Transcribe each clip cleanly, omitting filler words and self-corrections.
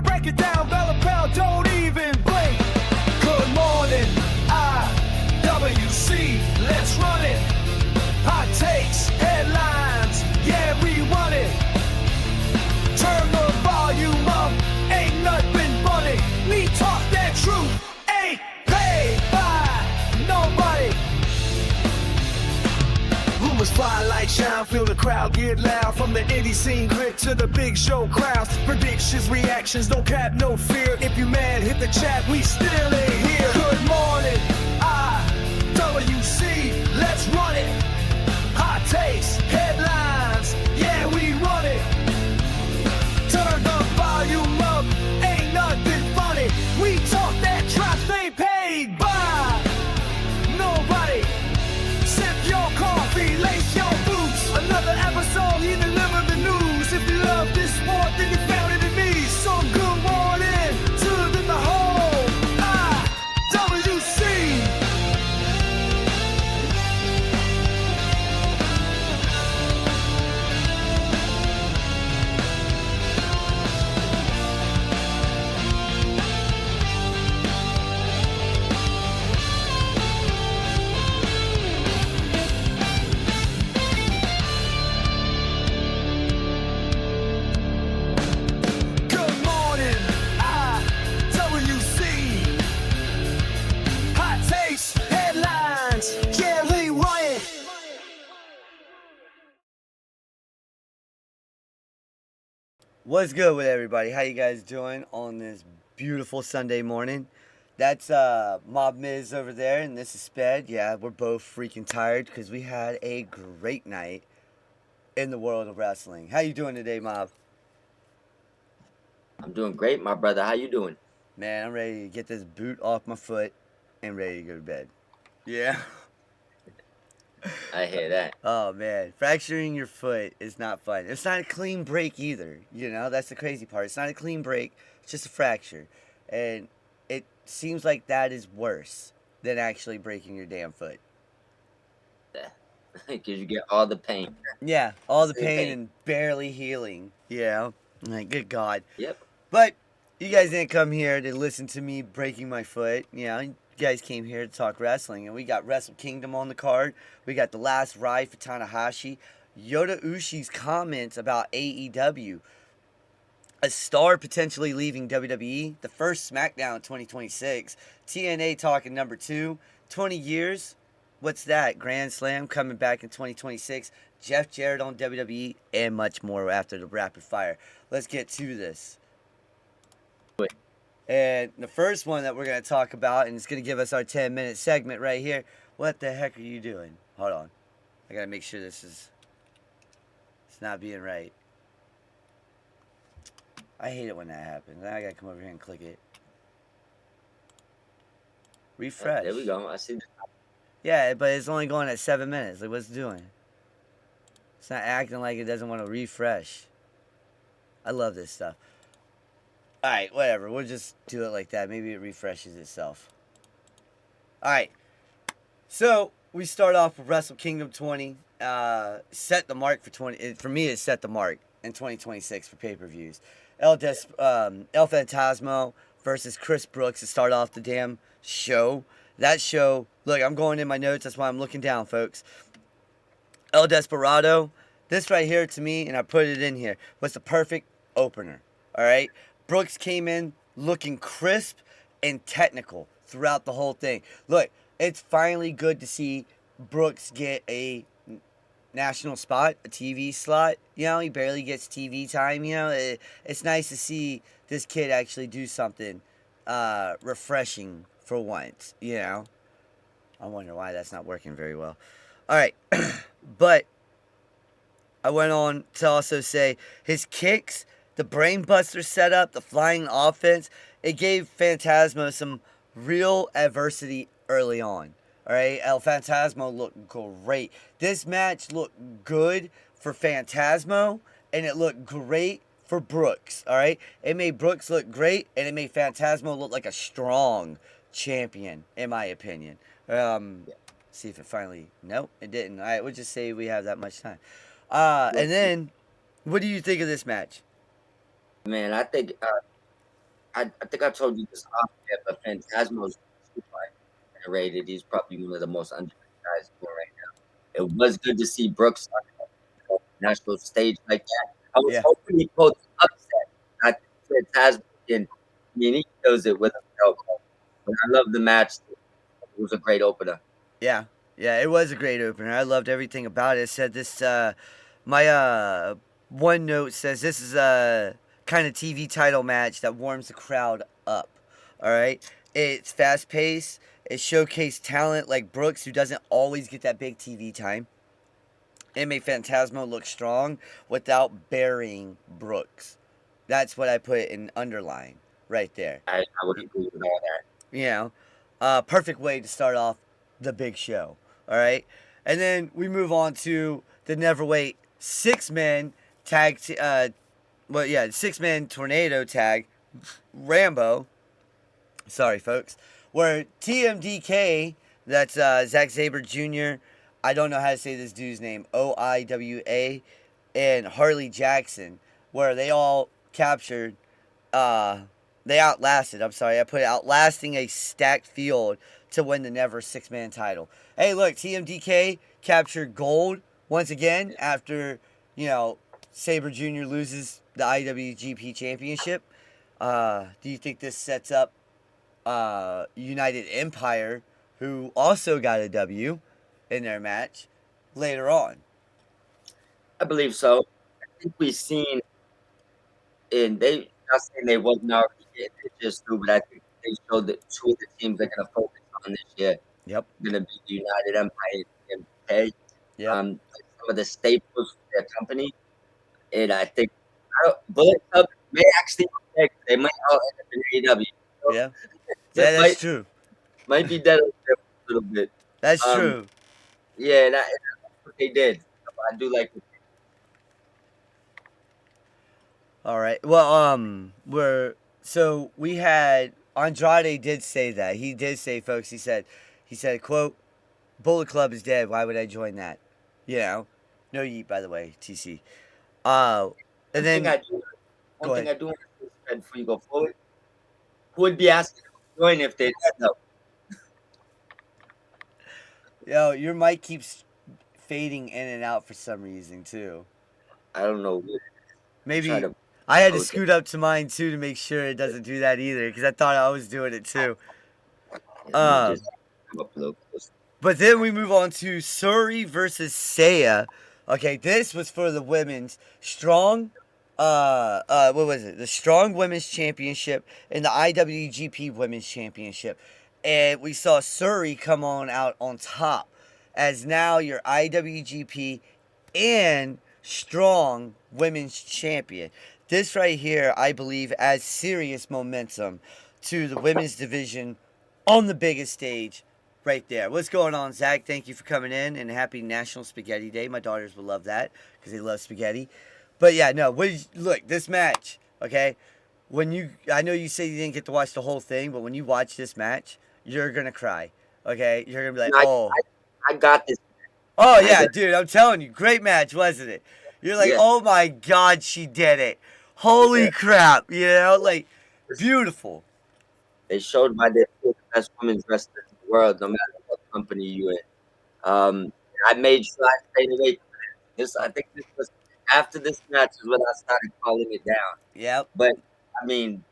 We break it down, Bella Bell, don't even blink. Good morning, IWC, let's run it. Hot takes, headlines, yeah, we run it. Turn the volume up, ain't nothing funny. Me talk that truth, ain't paid by nobody. Rumors fly like shine, feel the crowd get loud. From the indie scene grit to the big show crowds. Predictions, reactions, don't cap, no fear. If you mad, hit the chat, we still ain't here. Good morning, IWC, let's run it. Hot takes, headlines, yeah, we run it. Turn the volume up, ain't nothing funny. We talk that trash, they paid by nobody. Sip your coffee, lace your boots. Another episode, he delivered the news. If you love this sport, then you found it in me. So good morning to the whole IWC. Good morning, IWC. Hot takes, headlines, yeah, we run it. What's good with everybody? How you guys doing on this beautiful Sunday morning? That's Mob Miz over there, and this is Sped. Yeah, we're both freaking tired because we had a great night in the world of wrestling. How you doing today, Mob? I'm doing great, my brother. How you doing? Man, I'm ready to get this boot off my foot and ready to go to bed. Yeah. I hear that. Oh man, fracturing your foot is not fun. It's not a clean break either. You know, that's the crazy part. It's not a clean break. It's just a fracture, and it seems like that is worse than actually breaking your damn foot. Because you get all the pain. Yeah, all the Same pain pain. and barely healing. Yeah, like good God. Yep. But you guys didn't come here to listen to me breaking my foot. You know, you guys came here to talk wrestling, and we got Wrestle Kingdom on the card. We got the last ride for Tanahashi. Yota Ushi's comments about AEW. A star potentially leaving WWE. The first SmackDown in 2026. TNA talking number 2. 20 years. What's that? Grand Slam coming back in 2026. Jeff Jarrett on WWE. And much more after the rapid fire. Let's get to this. And the first one that we're going to talk about, and it's going to give us our 10-minute segment right here. What the heck are you doing? Hold on. I got to make sure it's not being right. I hate it when that happens. Now I got to come over here and click it. Refresh. There we go. I see. Yeah, but it's only going at 7 minutes. Like, what's it doing? It's not acting like it doesn't want to refresh. I love this stuff. Alright, whatever. We'll just do it like that. Maybe it refreshes itself. Alright. So, we start off with Wrestle Kingdom 20. Set the mark for 20. For me, it set the mark in 2026 for pay-per-views. El Phantasmo versus Chris Brooks to start off the damn show. That show, look, I'm going in my notes. That's why I'm looking down, folks. El Desperado. This right here, to me, and I put it in here, was the perfect opener. Alright? Brooks came in looking crisp and technical throughout the whole thing. Look, it's finally good to see Brooks get a national spot, a TV slot. You know, he barely gets TV time. You know, it's nice to see this kid actually do something refreshing for once. You know, I wonder why that's not working very well. All right, but I went on to also say his kicks, the brainbuster setup, the flying offense, it gave Phantasmo some real adversity early on. All right, El Phantasmo looked great. This match looked good for Phantasmo, and it looked great for Brooks. All right, it made Brooks look great, and it made Phantasmo look like a strong champion, in my opinion. See if it finally... Nope, it didn't. All right, we'll just say we have that much time. And then, what do you think of this match? Man, I think I think I told you this off air, but Phantasmo's super underrated. He's probably one of the most underrated guys going right now. It was good to see Brooks on the national stage like that. I was Yeah. hoping he pulled the upset. I think Phantasmo did. I mean, he kills it with himself. But I love the match. It was a great opener. Yeah, yeah, it was a great opener. I loved everything about it. It said this, my one note says this is a kind of TV title match that warms the crowd up. All right, it's fast paced. It showcased talent like Brooks, who doesn't always get that big TV time. It made Phantasmo look strong without burying Brooks. That's what I put in underline right there. I would agree with all that. You know, perfect way to start off the big show. All right, and then we move on to the Neverweight 6-man tag. Well, yeah, 6-man tornado tag. Rambo. Sorry, folks. Where TMDK, that's Zack Sabre Jr. I don't know how to say this dude's name. OIWA, and Harley Jackson, where they all captured. They outlasted. I'm sorry, I put it outlasting a stacked field to win the Never 6-man title. Hey, look, TMDK captured gold once again after Sabre Jr. loses the IWGP Championship. Do you think this sets up United Empire, who also got a W in their match later on? I believe so. I think we've seen, and they not saying they wasn't already getting it just through, but I think they showed that two of the teams they're going to focus on this year Yep. going to be the United Empire and MK. Yep. Some of the staples for their company, and I think Bullet Club may actually be dead. They might all end up in AEW. So Yeah. that Yeah, that's true. might be dead a little bit. That's Um, true. yeah, and that's what they did. I do like it. All right. Well, we had Andrade did say that. He did say, folks. He said, quote, Bullet Club is dead. Why would I join that? No yeet, by the way, TC. And One then thing I do go want ahead. to say before you go forward, who would be asking to join if they had no? Yo, your mic keeps fading in and out for some reason too. I don't know. Maybe To I had to okay. scoot up to mine too to make sure it doesn't do that either, because I thought I was doing it too. Just come up a little closer. But then we move on to Surrey versus Saya. Okay, this was for the women's strong. What was it? The Strong Women's Championship and the IWGP Women's Championship, and we saw Surrey come on out on top as now your IWGP and Strong Women's Champion. This right here, I believe, adds serious momentum to the women's division on the biggest stage right there. What's going on, Zach? Thank you for coming in, and happy National Spaghetti Day. My daughters will love that because they love spaghetti. But yeah, no. Look, this match, okay? I know you say you didn't get to watch the whole thing, but when you watch this match, you're gonna cry. Okay, you're gonna be like, oh, I got this. oh yeah, dude. I'm telling you, great match, wasn't it? You're like, Yeah. oh my god, she did it. Holy crap, like beautiful. They showed why they're the best women's wrestlers in the world, no matter what company you're in. I made sure I stayed away from this. I think this was after this match is when I started calling it down. Yep. But I mean,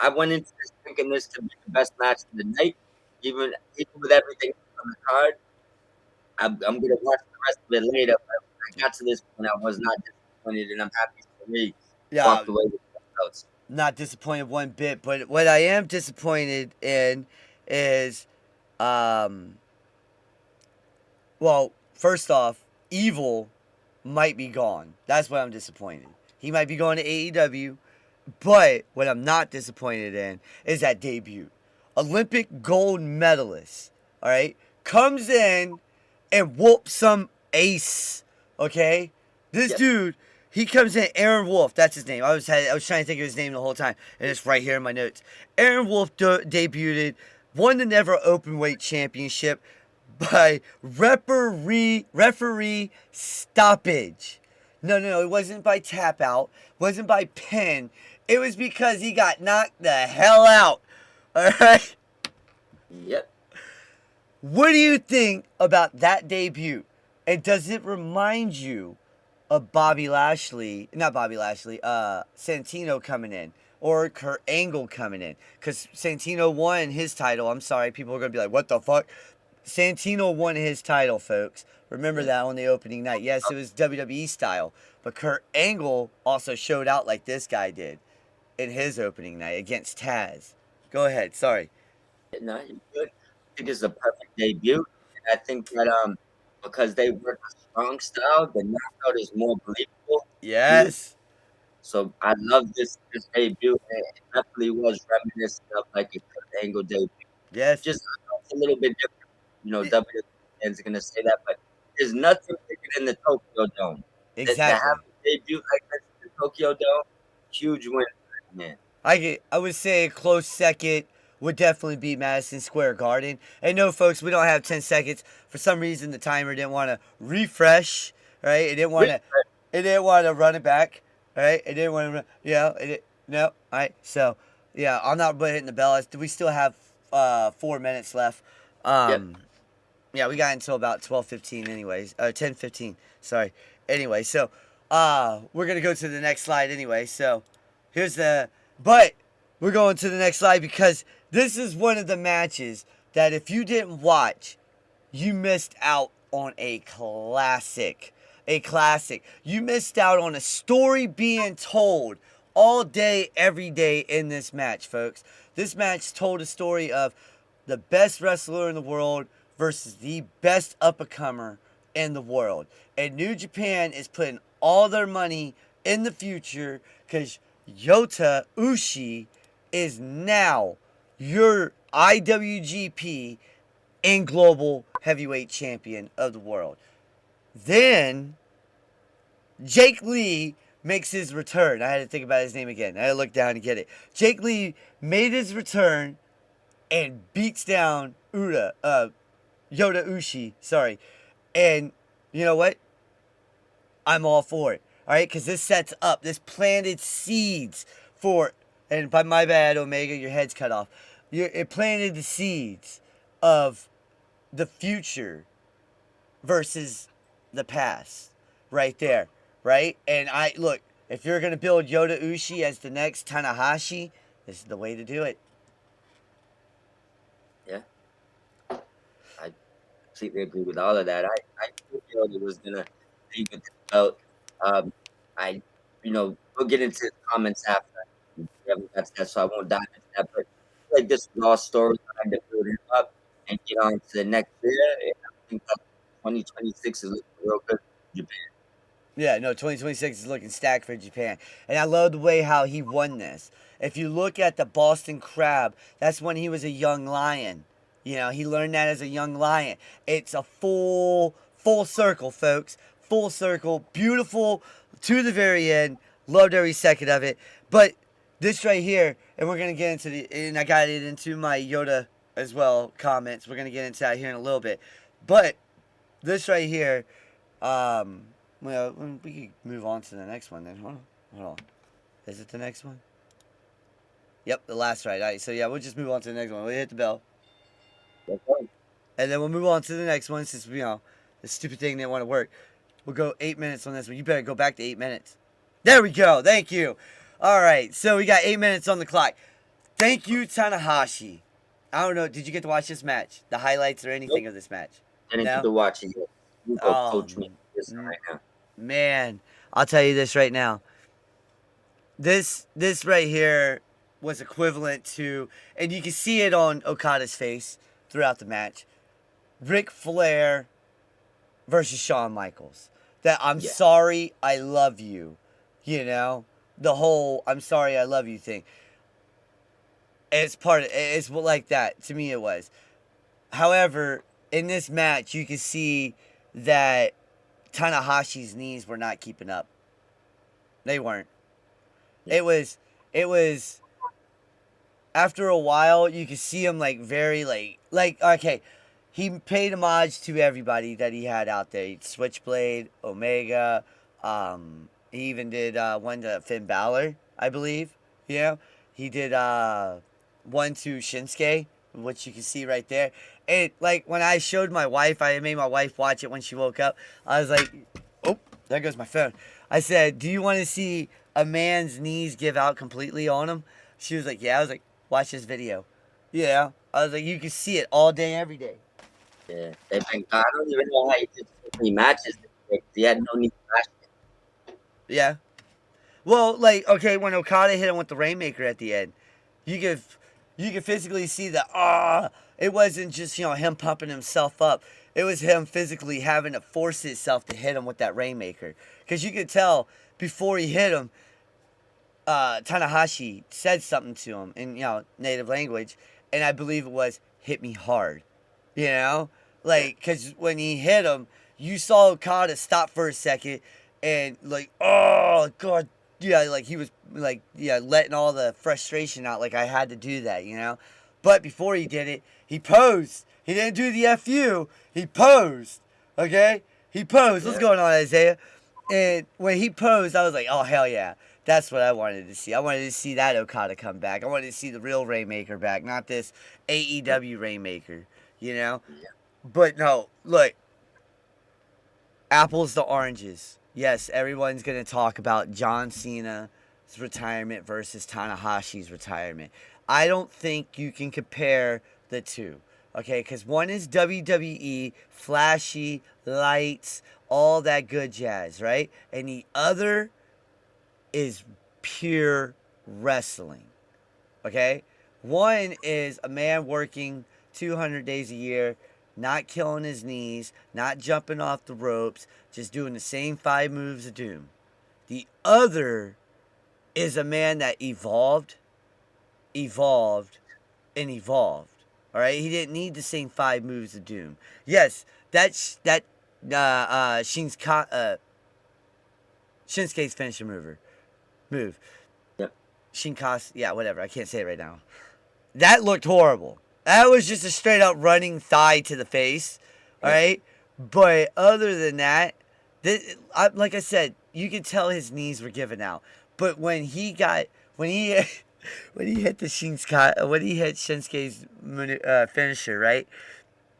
I went into this thinking this could be the best match of the night, even with everything on the card. I'm gonna watch the rest of it later. But when I got to this point, I was not disappointed, and I'm happy for me. Yeah. Walked away with notes. Not disappointed one bit, but what I am disappointed in is, well, first off, Evil might be gone. That's what I'm disappointed. He might be going to AEW, but what I'm not disappointed in is that debut. Olympic gold medalist, all right, comes in and whoops some ace, okay? This dude, he comes in, Aaron Wolf, that's his name. I was trying to think of his name the whole time, and it's right here in my notes. Aaron Wolf debuted, won the Never Openweight Championship by referee stoppage. No, it wasn't by tap out, wasn't by pin. It was because he got knocked the hell out. All right. Yep. What do you think about that debut? And does it remind you of Bobby Lashley, not Bobby Lashley, Santino coming in, or Kurt Angle coming in? Because Santino won his title. I'm sorry, people are going to be like, what the fuck? Santino won his title, folks. Remember that on the opening night. Yes, it was WWE style, but Kurt Angle also showed out like this guy did in his opening night against Taz. Go ahead, sorry. No, you're good. I think it's a perfect debut. And I think that because they work a strong style, the knockout is more believable. Yes. So I love this debut. And it definitely was reminiscent of like a Kurt Angle debut. Yes. Just it's a little bit different. You know, WWE fans are gonna say that, but there's nothing bigger than the Tokyo Dome. To have Exactly. a debut like this in the Tokyo Dome, huge win, man. I would say a close second would definitely be Madison Square Garden. And no, folks, we don't have 10 seconds. For some reason, the timer didn't want to refresh, right? It didn't want to. It didn't want to run it back, right? It didn't want to. No. All right. So, yeah, I'm not hitting the bell. We still have 4 minutes left. Yep. Yeah, we got until about 12:15 anyways. 10:15. Sorry. Anyway, so we're gonna go to the next slide anyway. So but we're going to the next slide because this is one of the matches that if you didn't watch, you missed out on a classic. A classic. You missed out on a story being told all day, every day in this match, folks. This match told a story of the best wrestler in the world versus the best up-and-comer in the world. And New Japan is putting all their money in the future because Yota Ushi is now your IWGP and Global Heavyweight Champion of the world. Then Jake Lee makes his return. I had to think about his name again. I had to look down to get it. Jake Lee made his return and beats down Yota Ushi. Sorry. And you know what? I'm all for it. All right, because this sets up, this planted seeds for, and by my bad, Omega, your head's cut off. It planted the seeds of the future versus the past, right there, right? And look, if you're gonna build Yota Ushi as the next Tanahashi, this is the way to do it. Yeah. I completely agree with all of that. I knew Yoda was gonna leave with the belt. We'll get into the comments after. We haven't got to that, so I won't dive into that. But I feel like this was all storyline to build him up and get on to the next year. And I think that 2026 is looking real good for Japan. Yeah, no, 2026 is looking stacked for Japan. And I love the way how he won this. If you look at the Boston Crab, that's when he was a young lion. You know, he learned that as a young lion. It's a full circle, folks. Full circle. Beautiful to the very end. Loved every second of it. But this right here, and we're going to get into and I got it into my Yoda as well comments. We're going to get into that here in a little bit. But this right here, well, we can move on to the next one then. Hold on. Is it the next one? Yep, the last right. All right, so yeah, we'll just move on to the next one. We'll hit the bell. Okay. And then we'll move on to the next one since, the stupid thing didn't want to work. We'll go 8 minutes on this one. You better go back to 8 minutes. There we go. Thank you. All right, so we got 8 minutes on the clock. Thank you, Tanahashi. I don't know. Did you get to watch this match? The highlights or anything of this match? I didn't get to watch it yet. You go coach me this right now. Man, I'll tell you this right now. This right here was equivalent to, and you can see it on Okada's face throughout the match, Ric Flair versus Shawn Michaels. That I'm sorry, I love you. You know? The whole I'm sorry, I love you thing. It's like that. To me, it was. However, in this match, you can see that Tanahashi's knees were not keeping up. They weren't. It was after a while you could see him very okay. He paid homage to everybody that he had out there. Switchblade, Omega, he even did one to Finn Balor, I believe. You know, he did one to Shinsuke, which you can see right there. And like when I showed my wife, I made my wife watch it when she woke up. I was like, oh, there goes my phone. I said, do you want to see a man's knees give out completely on him? She was like, yeah. I was like, watch this video. Yeah. I was like, you can see it all day, every day. Yeah, they've been. I don't even know how he did so many matches. He had no need to match. Yeah. Well, like okay, when Okada hit him with the Rainmaker at the end, you could you could physically see that. It wasn't just him pumping himself up. It was him physically having to force himself to hit him with that Rainmaker, because you could tell before he hit him, Tanahashi said something to him in native language, and I believe it was "hit me hard," like because when he hit him, you saw Okada stop for a second, and like, oh god, yeah, like he was like letting all the frustration out, like I had to do that. But before he did it, he posed. He didn't do the fu. He posed. Okay, he posed. What's Yeah, going on, Isaiah? And when he posed, I was like, oh hell yeah. That's what I wanted to see. I wanted to see that Okada come back. I wanted to see the real Rainmaker back, not this AEW Rainmaker, you know? yeah, But no, look, apples to oranges. Yes, everyone's going to talk about John Cena's retirement versus Tanahashi's retirement. I don't think you can compare the two, okay? Because one is WWE, flashy, lights, all that good jazz, right? And the other is pure wrestling. Okay? One is a man working 200 days a year, not killing his knees, not jumping off the ropes, just doing the same 5 moves of doom. The other is a man that evolved, evolved, and evolved. All right? He didn't need the same 5 moves of doom. Yes, that Shinsuke's finisher move. yeah, Shinkas, yeah, whatever. I can't say it right now. That looked horrible. That was just a straight up running thigh to the face. All yeah. right, but other than that, like I said, you could tell his knees were giving out. But when he when he hit Shinsuke's finisher, right,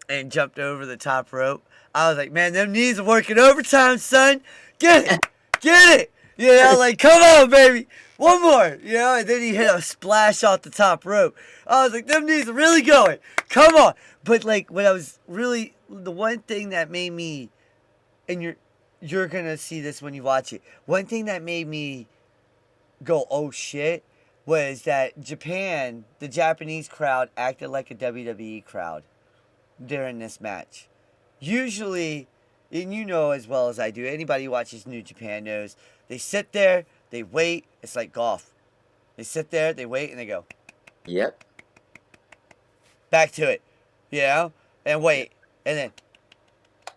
and jumped over the top rope, I was like, man, them knees are working overtime, son. Get it, get it. Like come on, baby, one more. And then he hit a splash off the top rope. I was like, them knees are really going. Come on. But like, when I was really the one thing that made me, and you're gonna see this when you watch it. One thing that made me go, oh shit, was that the Japanese crowd acted like a WWE crowd during this match. Usually, and you know as well as I do, anybody who watches New Japan knows, they sit there, they wait, it's like golf. They sit there, they wait, and they go, Yep. back to it, and wait, and then,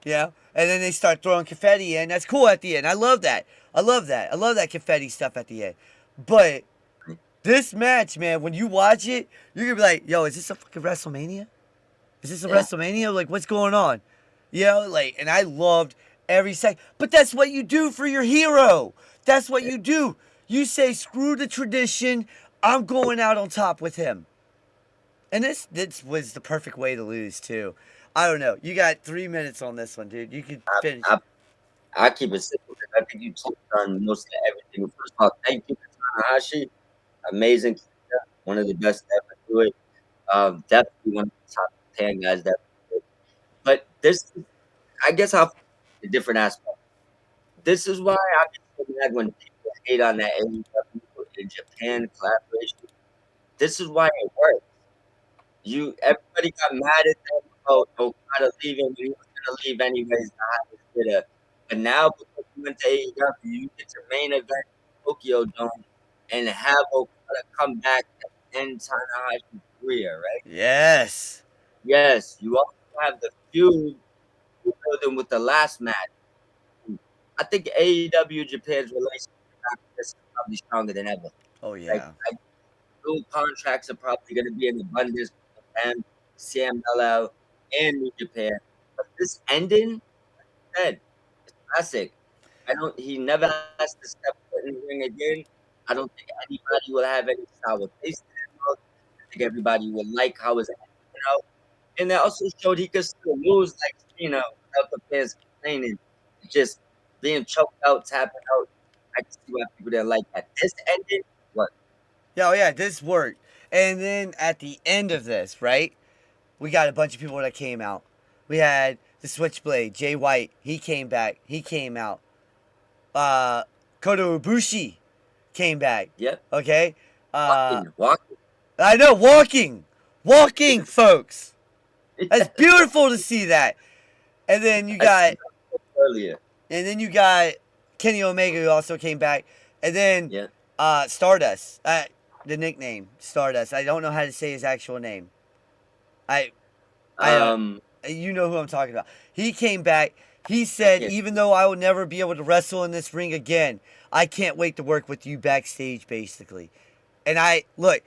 and then they start throwing confetti in. That's cool at the end. I love that. I love that confetti stuff at the end. But this match, man, when you watch it, you're going to be like, yo, is this a fucking WrestleMania? Is this a Yeah. WrestleMania? Like, what's going on? And I loved every second. But that's what you do for your hero. That's what you do. You say, screw the tradition. I'm going out on top with him. And this was the perfect way to lose, too. I don't know. You got 3 minutes on this one, dude. You could finish. I keep it simple because I think you touched on most of everything. First of all, thank you to Tanahashi. Amazing, character, one of the best to ever do it. Definitely one of the top 10 guys that. But this, I guess, I'll a different aspect. This is why I get so mad when people hate on that AEW in Japan collaboration. This is why it works. Everybody got mad at them about Okada leaving, but he was gonna leave anyways. But now because he went to AEW, you get to main event Tokyo Dome and have Okada come back and end Tanahashi's career, right? Yes. Yes, you also have the feud building with the last match. I think AEW Japan's relationship after this is probably stronger than ever. Oh, Like, yeah. new contracts are probably going to be in abundance for Japan, CMLL, and New Japan. But this ending, said, it's classic. I don't. He never has to step foot in the ring again. I don't think anybody will have any sour taste in their mouth. I think everybody will like how his acting out. And that also showed he could still lose like Cena without the fans complaining. Just being choked out, tapping out. I can see why people didn't like that. This ended what? Yeah, oh yeah, this worked. And then at the end of this, right, we got a bunch of people that came out. We had the Switchblade, Jay White. He came back. He came out. Uh, Kota Ibushi came back. Yep. Okay. Uh, Walking. I know, walking, folks. That's beautiful to see that. And then you I seen got, that earlier. and then you got Kenny Omega who also came back, and then Yeah. Stardust. The nickname Stardust. I don't know how to say his actual name. I don't. You know who I'm talking about. He came back. He said, Yeah. even though I will never be able to wrestle in this ring again, I can't wait to work with you backstage, basically. And look,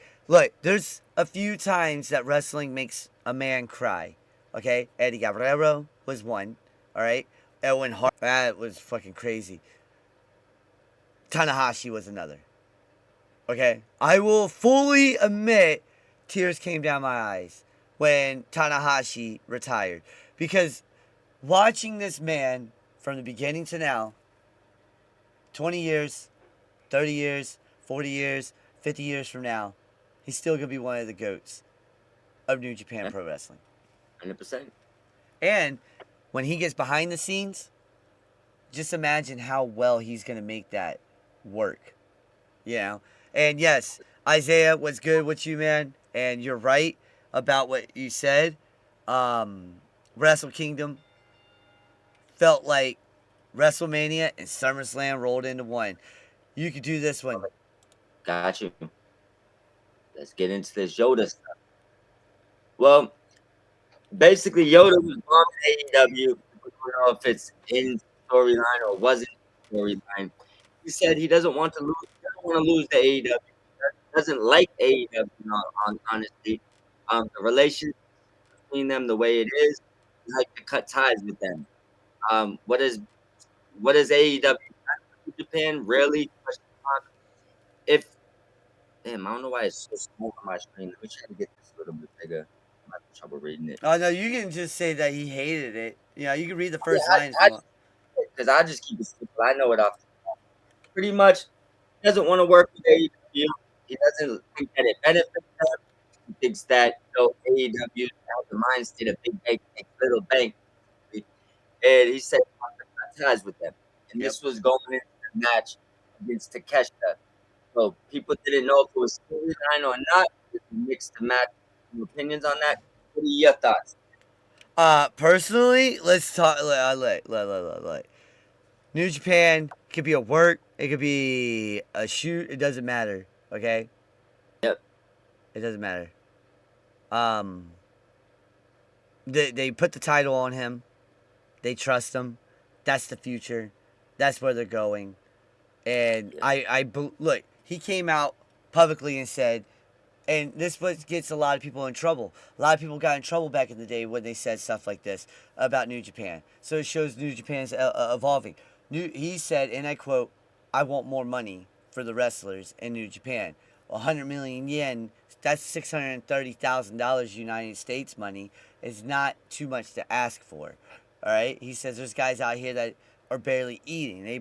there's a few times that wrestling makes a man cry. Okay? Eddie Guerrero was one. Alright? Owen Hart, that was fucking crazy. Tanahashi was another. Okay? I will fully admit tears came down my eyes when Tanahashi retired. Because watching this man from the beginning to now, 20 years, 30 years, 40 years, 50 years from now, he's still going to be one of the GOATs of New Japan Pro Wrestling. 100%. And when he gets behind the scenes, just imagine how well he's going to make that work. You know? And yes, Isaiah was good with you, man. And you're right about what you said. Wrestle Kingdom felt like WrestleMania and SummerSlam rolled into one. You could do this one. Got you. Let's get into this Yoda stuff. Well, basically, Yoda was born in AEW. I don't know if it's in storyline or wasn't in storyline. He said he doesn't want to lose. He doesn't want to lose to AEW. He doesn't like AEW. Honestly, the relationship between them, the way it is, he like to cut ties with them. What is AEW? Japan rarely. If damn, I don't know why it's so small on my screen. Let me try to get this a little bit bigger. I'm having trouble reading it. Oh, no, you can just say that he hated it. You know, you can read the Yeah, first line if you want. because I just keep it simple. I know it off. Pretty much, he doesn't want to work with AEW. He doesn't think that it benefits him. He thinks that AEW has the mind state of big bank, makes little bank. And he said he wants to cut ties with them. And Yep. this was going into the match against Takeshita. So people didn't know if it was storyline or not. There's mixed match opinions on that. What are your thoughts? Personally, let's talk. New Japan could be a work. It could be a shoot. It doesn't matter. Okay. Yep. It doesn't matter. They put the title on him. They trust him. That's the future. That's where they're going. And look. He came out publicly and said, and this what gets a lot of people in trouble. A lot of people got in trouble back in the day when they said stuff like this about New Japan. So it shows New Japan's evolving. He said, and I quote, "I want more money for the wrestlers in New Japan. 100 million yen, that's $630,000 United States money, is not too much to ask for." All right? He says there's guys out here that are barely eating. They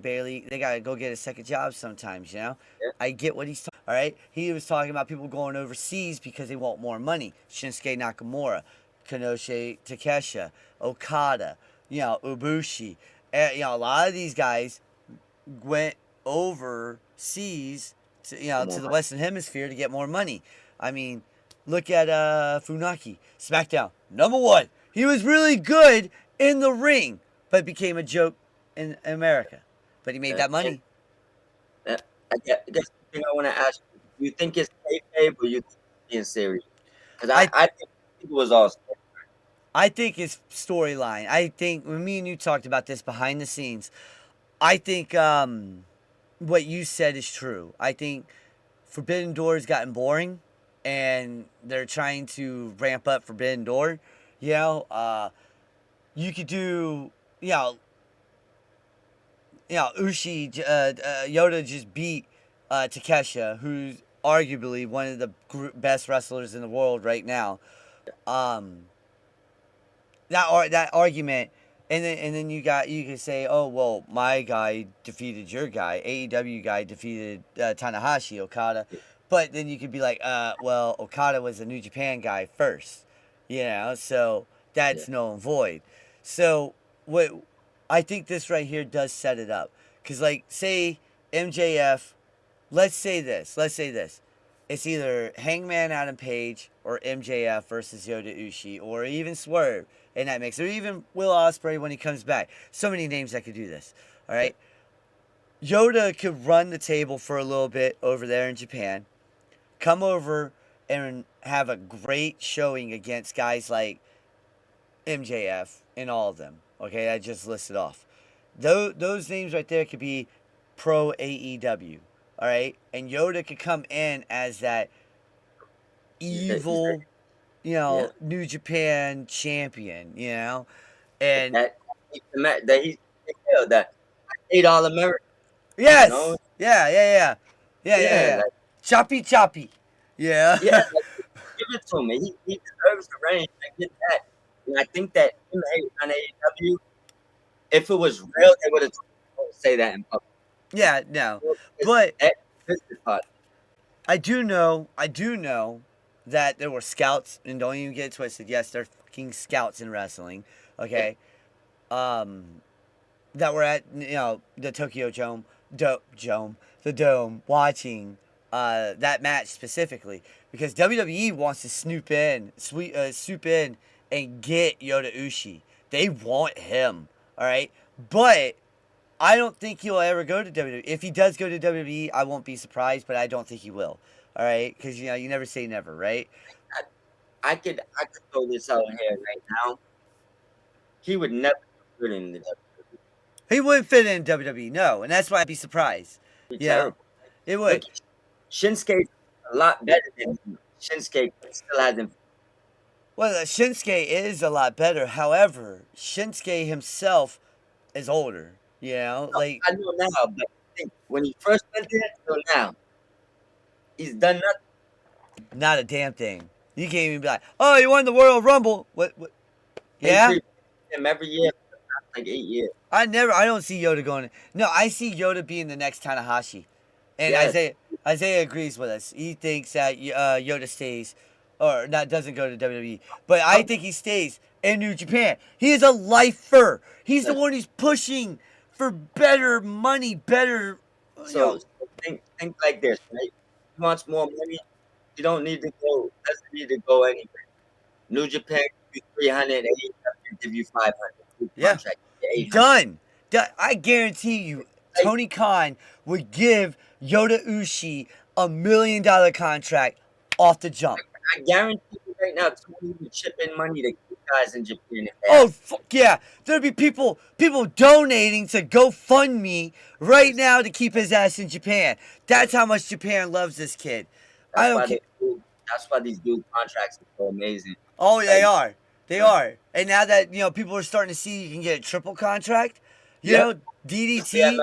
got to go get a second job sometimes, you know? Yeah. I get what he's talking. All right? He was talking about people going overseas because they want more money. Shinsuke Nakamura, Konosuke Takeshita, Okada, Ibushi. A lot of these guys went overseas to the Western Hemisphere to get more money. I mean, look at Funaki, SmackDown, #1. He was really good in the ring, but became a joke in America. But he made that money. I guess the thing I want to ask you, do you think it's kayfabe or you think it's being serious? Because I think it was all story. I think it's storyline. I think when me and you talked about this behind the scenes, I think what you said is true. I think Forbidden Door has gotten boring, and they're trying to ramp up Forbidden Door. You could do, Yoda just beat Takesha, who's arguably one of the best wrestlers in the world right now. Um, that argument, and then you can say, oh well, my guy defeated your guy, AEW guy defeated Tanahashi Okada, but then you could be like, well, Okada was a New Japan guy first, so Yeah. that's null and void. So what I think this right here does set it up, because like say MJF, let's say this. It's either Hangman Adam Page or MJF versus Yota Ushi, or even Swerve in that mix, or even Will Ospreay when he comes back. So many names that could do this. All right, Yoda could run the table for a little bit over there in Japan, come over and have a great showing against guys like MJF and all of them. Okay, I just listed off. Those names right there could be pro AEW. All right, and Yoda could come in as that evil, Yeah. New Japan champion, and That that he's that 8 All-American. You know. yes, yeah. Like, Choppy, choppy, yeah. yeah. Like, give it to him. He deserves the range. I get that. And I think that him on AEW, if it was real, they would have say that in public. Yeah, no, but That business part. I do know that there were scouts, and don't even get it twisted. Yes, they're fucking scouts in wrestling. Okay, that were at the Tokyo the Dome, watching that match specifically because WWE wants to swoop in and get Yota Ushi. They want him. All right, but I don't think he'll ever go to WWE. If he does go to WWE, I won't be surprised, but I don't think he will. All right, because you never say never, right? I could throw this out here right now. He would never fit in the WWE. He wouldn't fit in WWE, no, and that's why I'd be surprised. Be Yeah, terrible. it would. Look, Shinsuke's a lot better than him. Shinsuke still hasn't. Well, Shinsuke is a lot better. However, Shinsuke himself is older. Like I know now, but I think when he first went there till now, he's done nothing. not a damn thing. You can't even be like, oh, you won the Royal Rumble. What? Yeah. They him every year for the past, like 8 years. I don't see Yoda going. No, I see Yoda being the next Tanahashi, and Yes. Isaiah agrees with us. He thinks that Yoda stays, or not doesn't go to WWE, but I think he stays in New Japan. He is a lifer. He's the Yes. one who's pushing for better money, better. So think like this, right? He wants more money. You don't need to go. Doesn't need to go anywhere. New Japan give you 300, AEW give you 500. Yeah. Contract, 800. Done. I guarantee you, Tony Khan would give Yota Ushi $1 million contract off the jump. I guarantee you right now, Tony would chip in money to keep guys in Japan. If they Oh have. fuck yeah! There'd be people donating to GoFundMe right now to keep his ass in Japan. That's how much Japan loves this kid. I don't care. That's why these dude contracts are so amazing. Oh, they are. They are. And now that people are starting to see you can get a triple contract, DDT,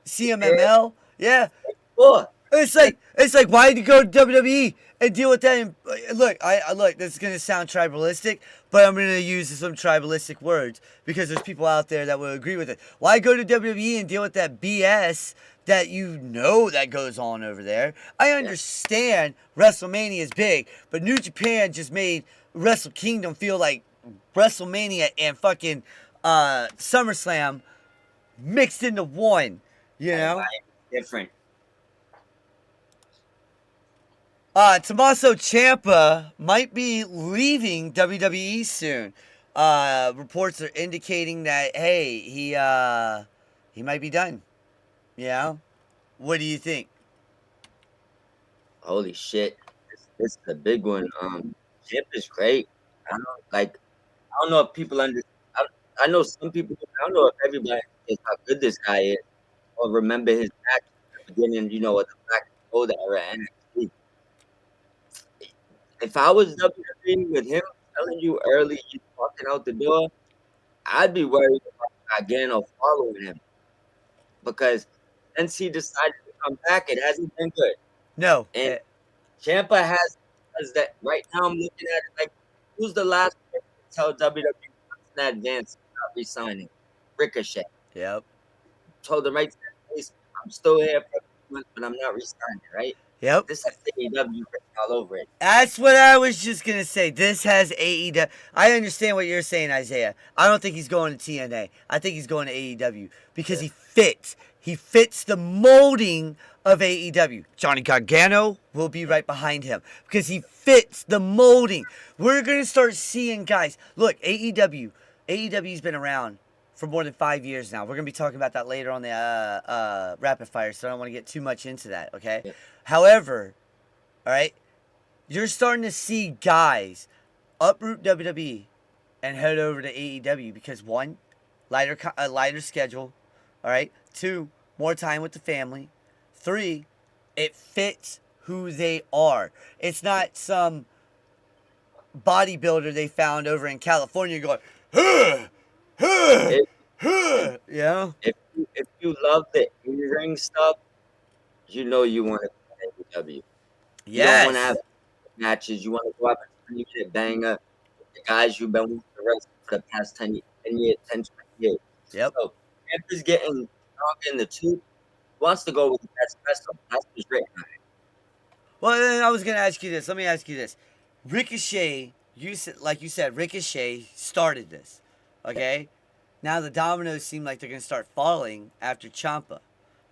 CMML, yeah. Boy, It's like why did you go to WWE and deal with that? And look, I look. This is gonna sound tribalistic, but I'm gonna use some tribalistic words because there's people out there that will agree with it. Why go to WWE and deal with that BS that that goes on over there? I understand WrestleMania is big, but New Japan just made Wrestle Kingdom feel like WrestleMania and fucking SummerSlam mixed into one. different. Tommaso Ciampa might be leaving WWE soon. Reports are indicating that he might be done. What do you think? Holy shit, this is a big one. Chip is great. I don't know if people understand. I know some people. I don't know if everybody understands how good this guy is, or remember his match at the beginning. Of the Black and Gold era NXT. If I was WWE with him telling you early he's walking out the door, I'd be worried about again or following him because since he decided to come back, it hasn't been good. No. And Ciampa has that right now. I'm looking at it like, who's the last person to tell WWE in advance about resigning? Ricochet Yep. told him right to their face, I'm still here for a few months, but I'm not resigning, right? Yep. This has AEW written all over it. That's what I was just gonna say. This has AEW. I understand what you're saying, Isaiah. I don't think he's going to TNA. I think he's going to AEW because he fits. He fits the molding of AEW. Johnny Gargano will be right behind him because he fits the molding. We're gonna start seeing guys. Look, AEW. AEW's been around for more than 5 years now. We're gonna be talking about that later on the rapid fire, so I don't want to get too much into that. Okay. Yeah. However, all right, you're starting to see guys uproot WWE and head over to AEW because one, a lighter schedule, all right. Two, more time with the family. Three, it fits who they are. It's not some bodybuilder they found over in California going, huh, huh, If, huh. Yeah. if you love the in-ring stuff, you know you want to be in AEW. You don't want to have Yes. matches. You want to go out and 20-minute banger with the guys you've been with the rest for the past 10 years, 10, 20 years. Yep. So Ciampa's getting stronger in the tooth. He wants to go with the best wrestler. That's what's written on it. Well, then I was gonna ask you this. Let me ask you this: Ricochet, you said, like you said, Ricochet started this. Okay, now the dominoes seem like they're gonna start falling after Ciampa.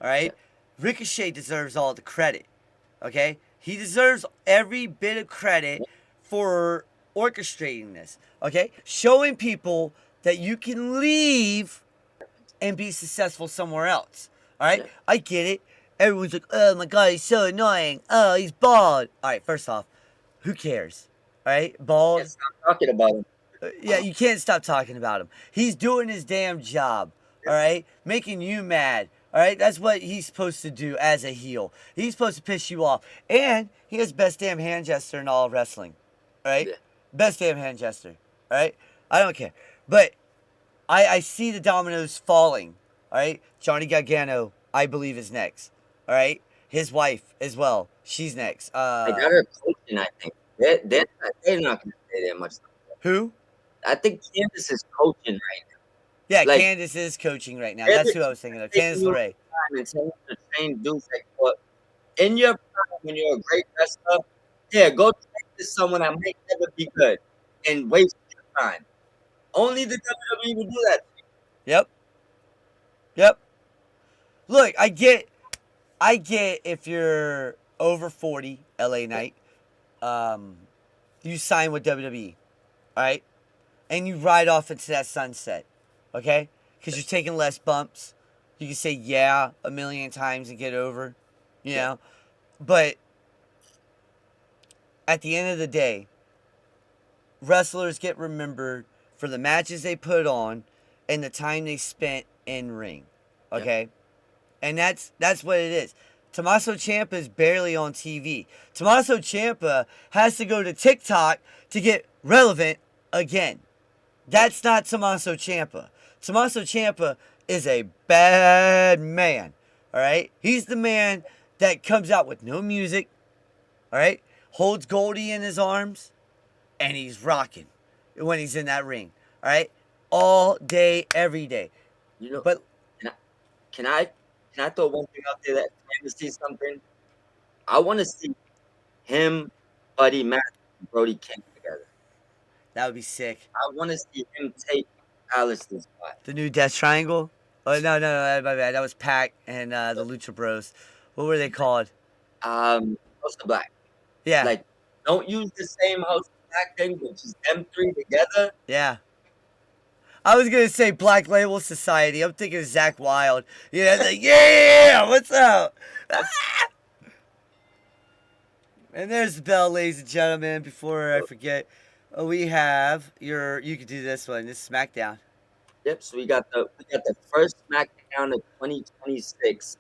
All right, Ricochet deserves all the credit. Okay, he deserves every bit of credit for orchestrating this. Okay, showing people that you can leave and be successful somewhere else. All right, I get it. Everyone's like, oh my god, he's so annoying. Oh, he's bald. All right, first off, who cares? All right, bald. Can't stop talking about him. Yeah, you can't stop talking about him. He's doing his damn job. All right, making you mad. All right, that's what he's supposed to do as a heel. He's supposed to piss you off, and he has best damn hand gesture in all of wrestling. All right, Yeah. best damn hand gesture. All right, I don't care, but I see the dominoes falling. All right, Johnny Gargano, I believe, is next. All right, his wife as well. She's next. They got her coaching, I think. They're not going to stay there much longer. Who? I think Candice is coaching right now. Yeah, Like, Candice is coaching right now. they're That's the who I was thinking of. taking Candice you LeRae. time and telling you to train dudes like, well, in your prime, when you're a great wrestler, here, go train to someone that might never be good and waste your time. Only the WWE will do that. Yep. Yep. Look, I get if you're over 40, LA Knight, you sign with WWE, all right? And you ride off into that sunset, okay? Because you're taking less bumps. You can say yeah a million times and get over, you know? But at the end of the day, wrestlers get remembered for the matches they put on and the time they spent in ring, okay? And that's what it is. Tommaso Ciampa is barely on TV. Tommaso Ciampa has to go to TikTok to get relevant again. That's not Tommaso Ciampa. Tommaso Ciampa is a bad man. All right? He's the man that comes out with no music. All right? Holds Goldie in his arms. And he's rocking when he's in that ring. All right? All day, every day. You know, But can I throw one thing out there that I want to see something? I want to see him, Buddy Matthews, and Brody King together. that would be sick. I want to see him take Alistair's spot. The new Death Triangle? Oh, no, my bad. That was Pac and the Lucha Bros. What were they called? House of Black. Yeah. Like, don't use the same House of Black thing, which is them three together. Yeah. I was going to say Black Label Society. I'm thinking Zach Wilde. Yeah, like, yeah, what's up? And there's the bell, ladies and gentlemen. Before I forget, we have you can do this one. This is SmackDown. Yep. So we got the first SmackDown of 2026.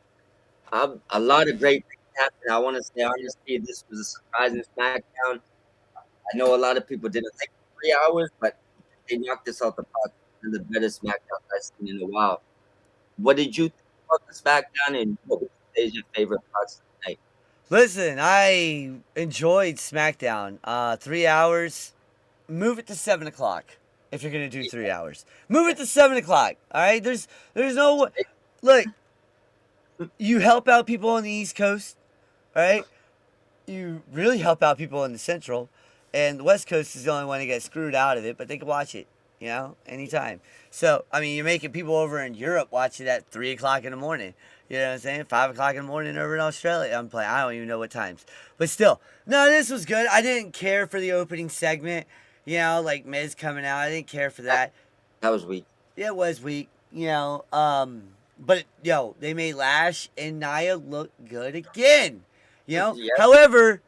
A lot of great things happened. I want to say honestly, this was a surprising SmackDown. I know a lot of people didn't like 3 hours, but they knocked this out the park. One of the better SmackDowns I've seen in a while. What did you think about the SmackDown, and what would you say is your favorite parts of the night? Listen, I enjoyed SmackDown. 3 hours. Move it to 7 o'clock if you're gonna do 3 hours. Move it to 7 o'clock. All right. There's no look. You help out people on the East Coast. All right. You really help out people in the Central, and the West Coast is the only one that gets screwed out of it. But they can watch it, anytime. So I mean, you're making people over in Europe watch it at 3 o'clock in the morning. You know what I'm saying? 5 o'clock in the morning over in Australia. I'm playing. I don't even know what times, but still, no, this was good. I didn't care for the opening segment. Like Miz coming out. I didn't care for that. That was weak. Yeah, it was weak. But they made Lash and Nia look good again. Yeah. However,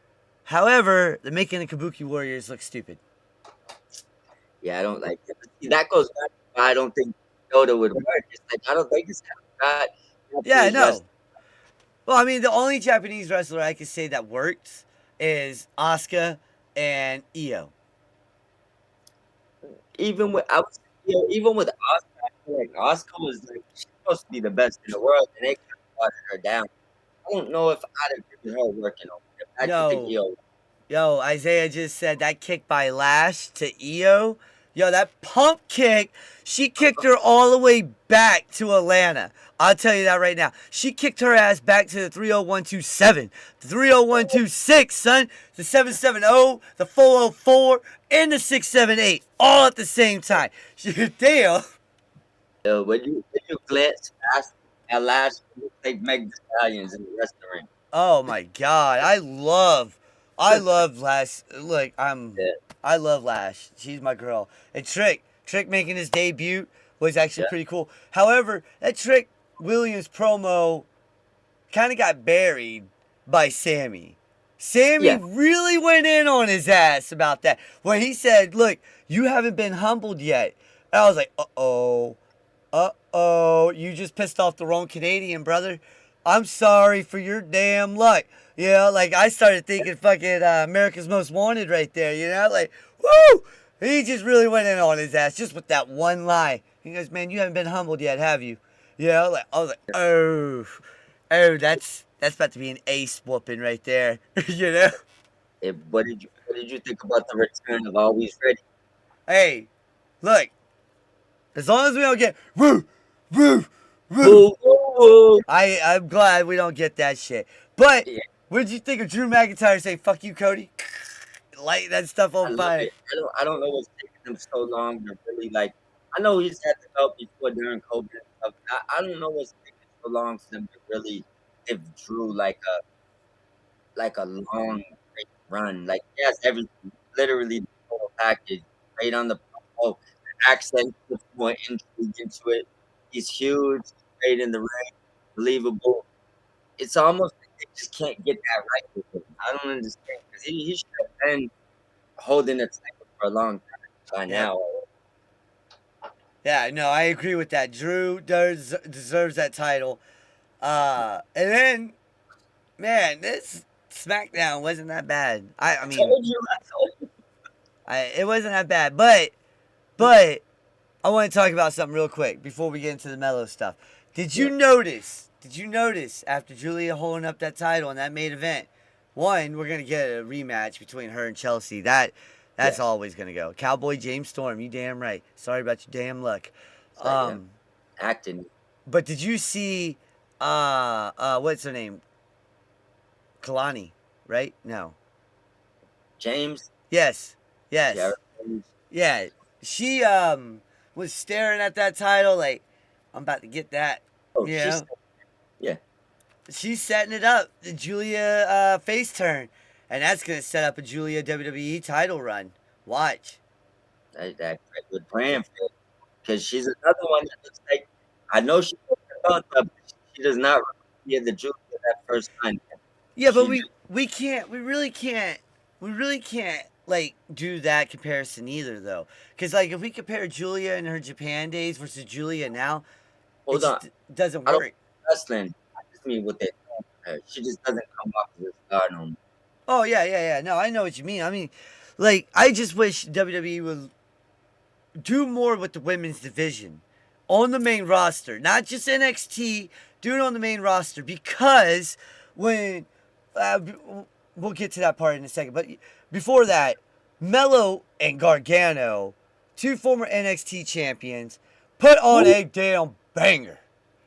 they're making the Kabuki Warriors look stupid. Yeah, I don't like it. But see, that goes back to why I don't think Yoda would work. It's like I don't think it's not. Yeah, I know. Well, I mean, the only Japanese wrestler I could say that works is Asuka and Io. Even with even with Oscar, I feel like Oscar was like she's supposed to be the best in the world, and they kind of watered her down. I don't know if I'd agree with her working over there. I just think Yo, Isaiah just said that kick by Lash to Io. Yo, that pump kick, she kicked her all the way back to Atlanta. I'll tell you that right now. She kicked her ass back to the 30127, the 30126, son, the 770, the 404, and the 678, all at the same time. Damn. when you glance past at last, it looks like Meg Thee Stallions in the restaurant. Oh my God, I love Lash. Look, I love Lash. She's my girl. And Trick making his debut was actually pretty cool. However, that Trick Williams promo kind of got buried by Sammy. Sammy really went in on his ass about that when he said, "Look, you haven't been humbled yet." And I was like, you just pissed off the wrong Canadian, brother. I'm sorry for your damn luck. Like I started thinking fucking America's Most Wanted right there, like, woo! He just really went in on his ass just with that one line. He goes, "Man, you haven't been humbled yet, have you?" Like I was like, oh, that's about to be an ace whooping right there, What did you think about the return of Always Ready? Hey, look, as long as we don't get woo, woo, Woo, woo, woo. I'm glad we don't get that shit. But what did you think of Drew McIntyre saying "fuck you, Cody"? Light that stuff on fire. I don't know what's taking him so long to really like. I know he's had the belt before during COVID and stuff. I don't know what's taking so long for them to really give Drew like a long great run. Like he has everything, literally the whole package. Right on the promo, the accent puts more intrigue into it. He's huge, great in the ring, believable. It's almost like they just can't get that right with him. I don't understand because he should have been holding the title for a long time by now. Yeah, no, I agree with that. Drew deserves that title. And then, man, this SmackDown wasn't that bad. I mean, Told you. it wasn't that bad. But I want to talk about something real quick before we get into the mellow stuff. Did you notice after Julia holding up that title in that main event, one, we're gonna get a rematch between her and Chelsea. That's always gonna go. Cowboy James Storm, you damn right. Sorry about your damn luck. Acting. But did you see what's her name? Kalani, right? No. James. Yes. Yeah. She was staring at that title like, I'm about to get that. Oh, Yeah. Yeah. She's setting it up. The Julia face turn. And that's going to set up a Julia WWE title run. Watch. That's a good plan for it. Because she's another one that looks like, I know she put the belt up, but she does not remind me of the Julia that first time. Yeah, but we really can't like do that comparison either though. Because like if we compare Julia in her Japan days versus Julia now, Hold on. Doesn't I don't work. wrestling. I just mean what they're doing for her. She just doesn't come off as a star no more. Oh yeah. No, I know what you mean. I mean, like I just wish WWE would do more with the women's division on the main roster, not just NXT, Do it on the main roster because when we'll get to that part in a second. But before that, Mello and Gargano, two former NXT champions, put on a damn banger,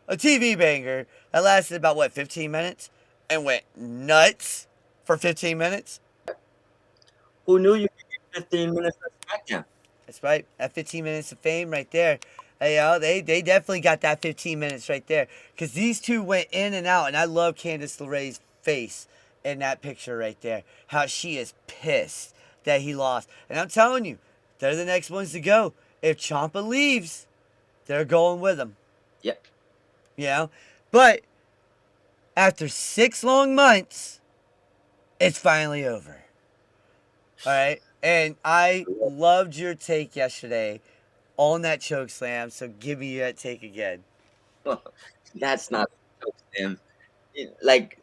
a TV banger that lasted about 15 minutes, and went nuts for 15 minutes. Who knew you could get 15 minutes of SmackDown? That's right. That 15 minutes of fame right there. They definitely got that 15 minutes right there. Because these two went in and out. And I love Candice LeRae's face in that picture right there. How she is pissed that he lost. And I'm telling you, they're the next ones to go. If Ciampa leaves, they're going with him. Yep. You know? But after 6 long months, it's finally over. All right? And I loved your take yesterday on that choke slam, so give me that take again. That's not a joke, Sam. Like,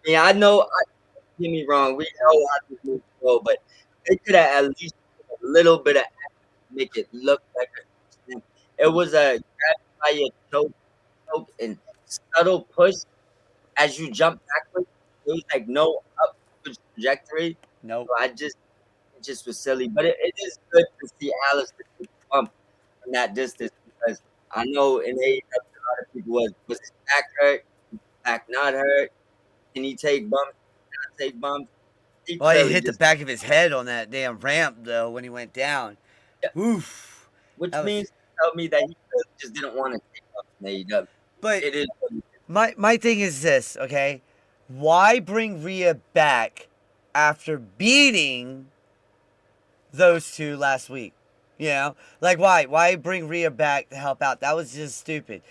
I mean, don't get me wrong, we know how these moves go, but they could have at least put a little bit of effort to make it look like a choke slam. It was a grab by your choke and subtle push as you jump backwards. It was like no upward trajectory. Nope. So it just was silly. But it is good to see Alistair take a bump from that distance because I know in AEW a lot of people was his back hurt, back not hurt, can he take bumps, not take bumps? Well, he hit the back of his head on that damn ramp though when he went down. Yeah. Oof. Which means to tell me that he really just didn't want to take bumps in AEW. But it is my thing is this, okay? Why bring Rhea back after beating those two last week? You know? Like, why? Why bring Rhea back to help out? That was just stupid.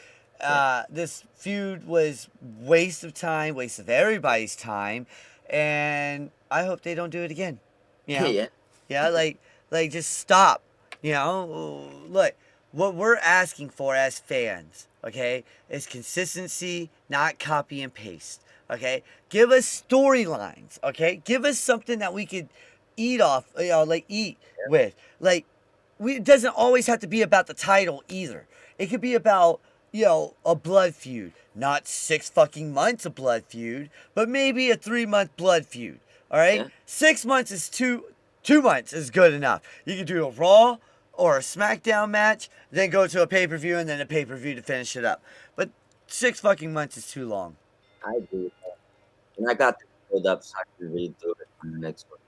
This feud was waste of time, waste of everybody's time, and I hope they don't do it again. You know? Yeah, like just stop. You know? Look, what we're asking for as fans, okay, is consistency, not copy and paste. Okay? Give us storylines, okay? Give us something that we could eat off, eat with. Like, it doesn't always have to be about the title either. It could be about, a blood feud. Not 6 fucking months of blood feud, but maybe a 3-month blood feud. All right? Yeah. 6 months is 2 months is good enough. You can do a Raw or a SmackDown match, then go to a pay-per-view and then a pay-per-view to finish it up. But 6 fucking months is too long. I agree with that. And I got this pulled up so I can read through it on the next one.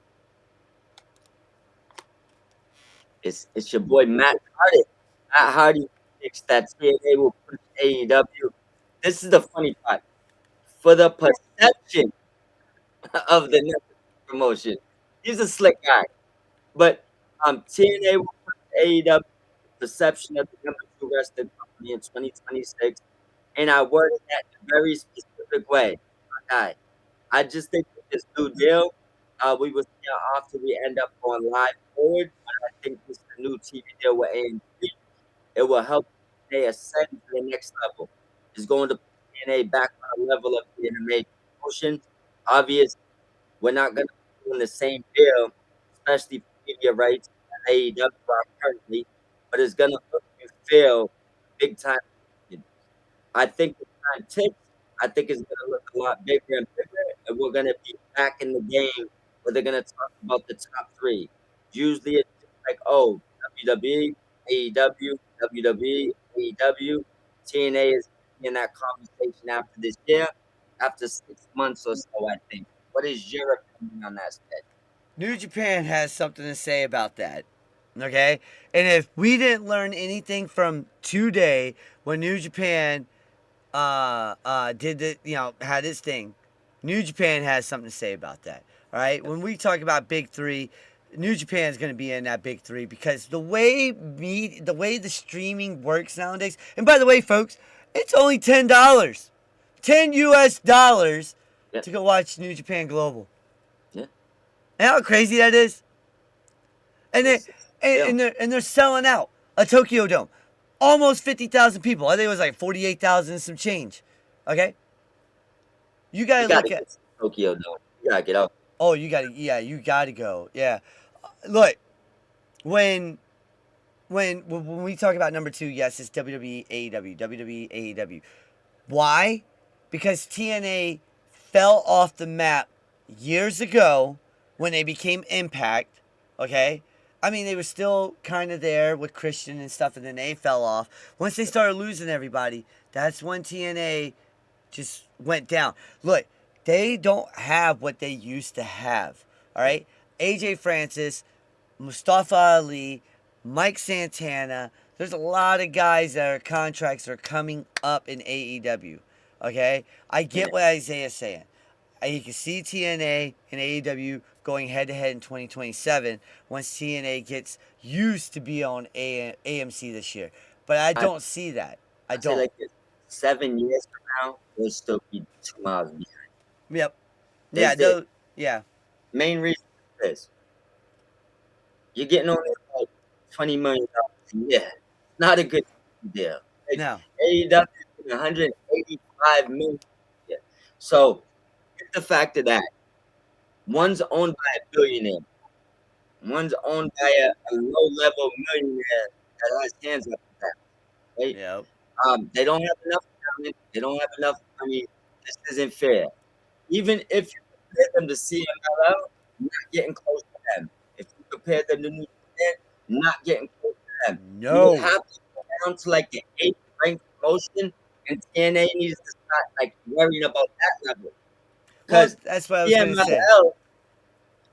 It's your boy Matt Hardy. Matt Hardy thinks that TNA will push AEW. This is the funny part. For the perception of the network promotion. He's a slick guy. But TNA will push AEW perception of the number 2 wrestling company in 2026. And I worded that in a very specific way. Okay. I just think with this new deal, we will see how often we end up going live forward. But I think this is a new TV deal with AMC. It will help TNA ascend to the next level. It's going to put TNA back on a level of being a major promotion. Obviously, we're not going to be doing the same deal, especially for media rights that AEW are currently, but it's going to look and feel big time. I think the time ticks. I think it's going to look a lot bigger and bigger, and we're going to be back in the game where they're going to talk about the top 3. Usually it's like, WWE, AEW, WWE, AEW. TNA is in that conversation after this year, after 6 months or so, I think. What is your opinion on that, Stead? New Japan has something to say about that. Okay? And if we didn't learn anything from today when New Japan did the, had its thing, New Japan has something to say about that. All right? When we talk about Big 3, New Japan is going to be in that Big 3 because the way the streaming works nowadays, and by the way, folks, it's only $10. $10 US to go watch New Japan Global. Yeah. And how crazy that is? And they're selling out a Tokyo Dome. Almost 50,000 people. I think it was like 48,000 some change. Okay? You gotta look at Tokyo Dome. You gotta get out. Oh, you gotta go. Yeah. Look, when we talk about number 2, yes, it's WWE, AEW, WWE, AEW. Why? because TNA fell off the map years ago when they became Impact, okay? I mean, they were still kind of there with Christian and stuff, and then they fell off. Once they started losing everybody, that's when TNA just went down. Look, they don't have what they used to have, all right? AJ Francis, Mustafa Ali, Mike Santana. There's a lot of guys that are contracts that are coming up in AEW, okay? I get what Isaiah's saying. You can see TNA and AEW going head to head in 2027 once TNA gets used to be on AMC this year. But I don't see that. I say don't. like this, 7 years from now, we'll still be 2 miles behind. Yep. There's Yeah. the Yeah. main reason for this. You're getting only about $20 million a year. Not a good deal. Like, No. AEW is $185 million a year. So get the fact of that. One's owned by a billionaire. One's owned by a low-level millionaire that has hands up to that. Right? Yep. They don't have enough talent. They don't have enough money. This isn't fair. Even if you compare them to CMLL, you're not getting close to them. If you compare them to New Japan, not getting close to them. You would No. have to go down to like the 8th ranked promotion, and TNA needs to start like worrying about that level. Well, Because that's what I was gonna say. CMLL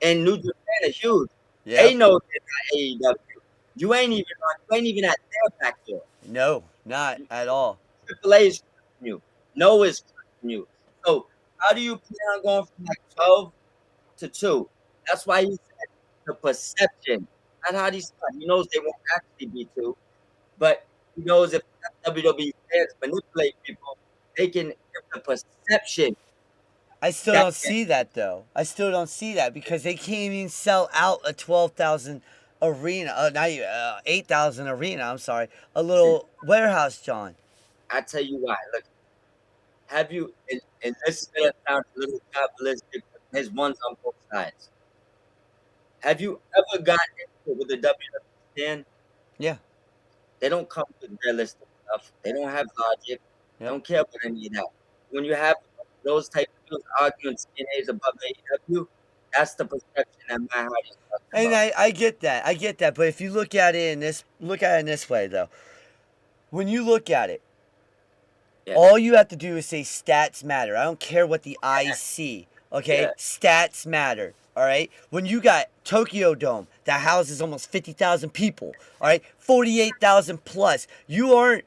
and New Japan are huge. They Yep. know they're not AEW. You ain't even at their back door. No, not at all. AAA is trusting you. No is trusting you. So how do you plan on going from like 12 to 2? That's why he said the perception. Not how these start. He knows they won't actually be 2, but he knows if WWE fans manipulate people, they can give the perception. I still don't see that though. I still don't see that because they can't even sell out a 12,000 arena. Not even 8,000 arena. I'm sorry, a little warehouse, John. I tell you why. Look, have you? And this is gonna sound a little capitalistic, but there's ones on both sides. Have you ever gotten into it with the WWE stand? Yeah. They don't come with realistic stuff. They don't have logic. They Yep. don't care about any of that. When you have those type of dudes arguing TNA's above AEW, that's the perception that my heart is talking And about. I get that. I get that. But if you look at it in this way though, when you look at it, Yeah. all you have to do is say stats matter. I don't care what the eyes see. Okay? Yeah. Stats matter. All right? When you got Tokyo Dome that houses almost 50,000 people, all right? 48,000 plus. You're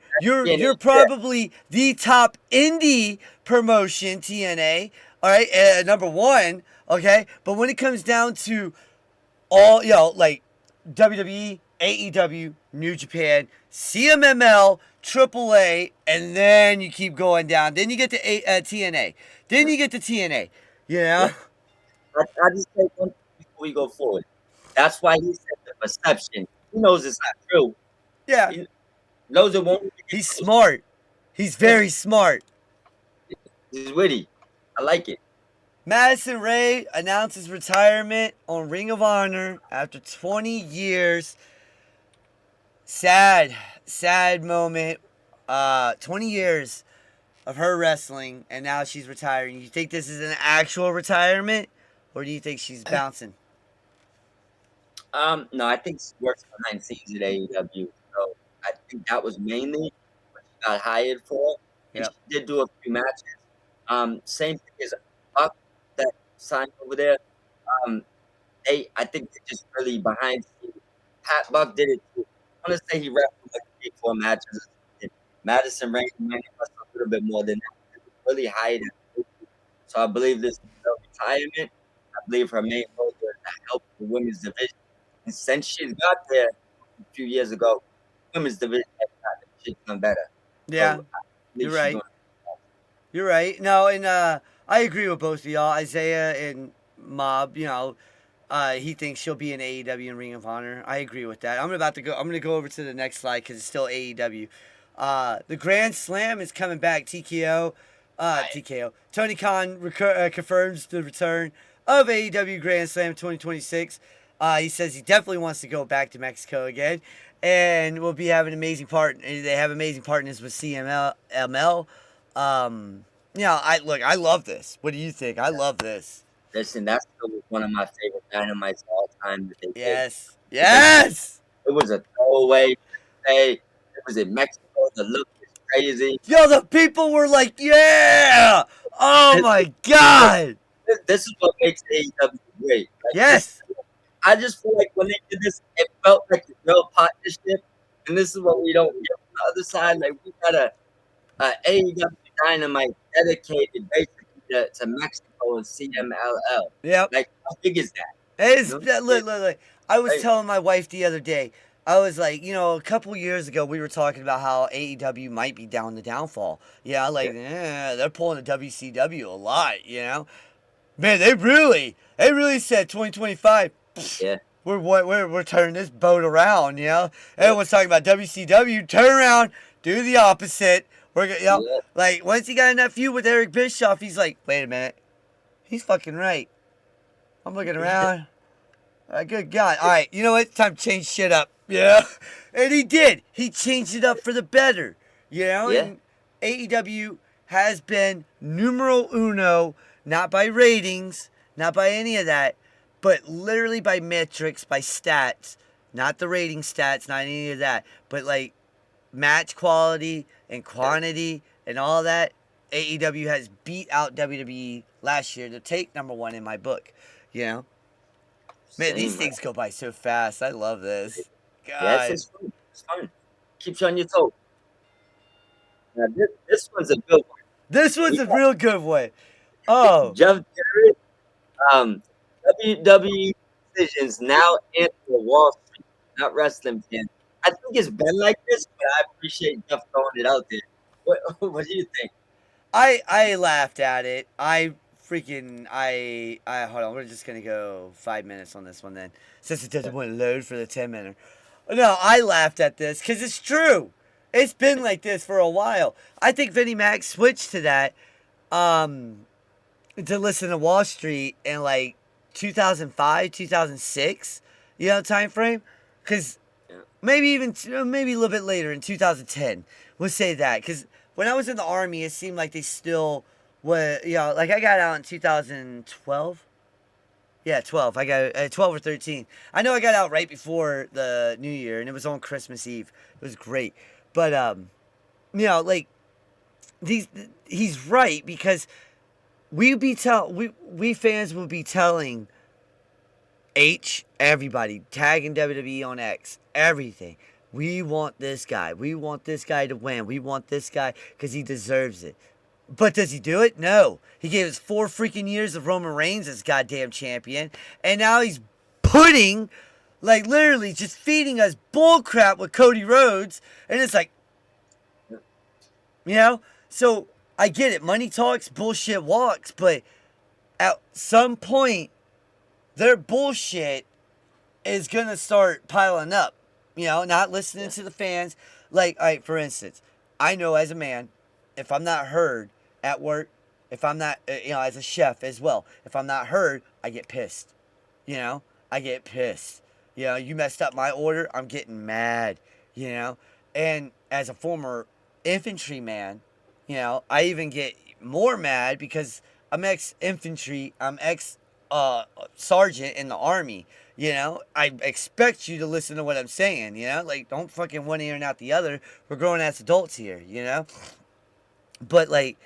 probably the top indie promotion, TNA, all right? Number 1, okay? But when it comes down to all, like WWE, AEW, New Japan, CMML, AAA, and then you keep going down. Then you get to TNA. Then you get to TNA. You know? I just say one thing before we go forward. That's why he said the perception. He knows it's not true. Yeah. He knows it won't. He's smart. He's very smart. He's witty. I like it. Madison Rayne announces retirement on Ring of Honor after 20 years. Sad moment. 20 years of her wrestling, and now she's retiring. You think this is an actual retirement, or do you think she's bouncing? No, I think she works behind scenes at AEW. So I think that was mainly what she got hired for. And Yep. she did do a few matches. Same thing as Buck that signed over there. I think they're just really behind scenes. Pat Buck did it too. I want to say he wrestled like 3-4 matches. And Madison Rayne might have wrestled a little bit more than that. He was really hired. So I believe this is her retirement. I believe her main goal was to help the women's division. And since she's got there a few years ago, women's division has gotten shit done better. Yeah, So you're right. You're right. No, and I agree with both of y'all. Isaiah and Mob, he thinks she'll be in AEW and Ring of Honor. I agree with that. I'm gonna go over to the next slide because it's still AEW. The Grand Slam is coming back. TKO. Tony Khan confirms the return of AEW Grand Slam 2026. He says he definitely wants to go back to Mexico again, and we'll be having amazing partners. They have amazing partners with CML. Yeah, I love this. What do you think? I love this. Listen, that's still one of my favorite dynamites of all time that they did Yes. because Yes! it was a throwaway. Say it was in Mexico. The look was crazy. Yo, the people were like, yeah! Oh This, my look, god! this is what makes AEW great. Like this, Yes! I just feel like when they did this, it felt like a real partnership. And this is what we don't get on the other side. Like we got a AEW Dynamite dedicated basically to Mexico and CMLL. Yep. Like how big is that? It's, You know what I'm saying? look. I was Like, telling my wife the other day, I was like, a couple years ago, we were talking about how AEW might be down the downfall. Yeah, yeah, like, they're pulling the WCW a lot, Man, they really said 2025. yeah, We're turning this boat around, Everyone's talking about WCW. Turn around, do the opposite. yeah, Like once he got in that feud with Eric Bischoff, he's like, wait a minute, he's fucking right. I'm looking around. Good God. All right, you know what? Time to change shit up. Yeah. And he did. He changed it up for the better. yeah. And AEW has been numero uno, not by ratings, not by any of that, but literally by metrics, by stats. Not the rating stats, not any of that, but like match quality and quantity and all that. AEW has beat out WWE last year to take number one in my book. You know? Man, these Same, man. things go by so fast. I love this. Yes, God. it's fun. It's fun. Keeps you on your toes. Now, this one's a good one. This We was a got real good one. Oh, Jeff Jarrett. WWE decisions now enter Wall Street, not wrestling fans. I think it's been like this, but I appreciate Jeff throwing it out there. What what do you think? I laughed at it. I hold on. We're just gonna go 5 minutes on this one then, since it doesn't want to load for the 10 minute. No, I laughed at this because it's true. It's been like this for a while. I think Vinnie Mac switched to that, um, to listen to Wall Street in like 2005, 2006. Time frame, because Yeah, maybe a little bit later in 2010. We'll say that because when I was in the army, it seemed like they still were. Like I got out in 2012. Yeah, 12. I got 12 or 13. I know I got out right before the New Year, and it was on Christmas Eve. It was great, but like these, he's right because we fans will be telling everybody, tagging WWE on X, everything. We want this guy. We want this guy to win. We want this guy because he deserves it. But does he do it? No. He gave us 4 freaking years of Roman Reigns as goddamn champion. And now he's putting, like literally just feeding us bullcrap with Cody Rhodes. And it's like, So I get it. Money talks, bullshit walks. But at some point, their bullshit is going to start piling up. Not listening yeah, to the fans. Like, all right, for instance, I know as a man, if I'm not heard at work, if I'm not, as a chef as well, if I'm not heard, I get pissed. I get pissed. You messed up my order, I'm getting mad, And as a former infantryman, I even get more mad because I'm ex-infantry, I'm ex-sergeant in the army. I expect you to listen to what I'm saying, Like, don't fucking one ear and out the other. We're grown ass adults here. But, like,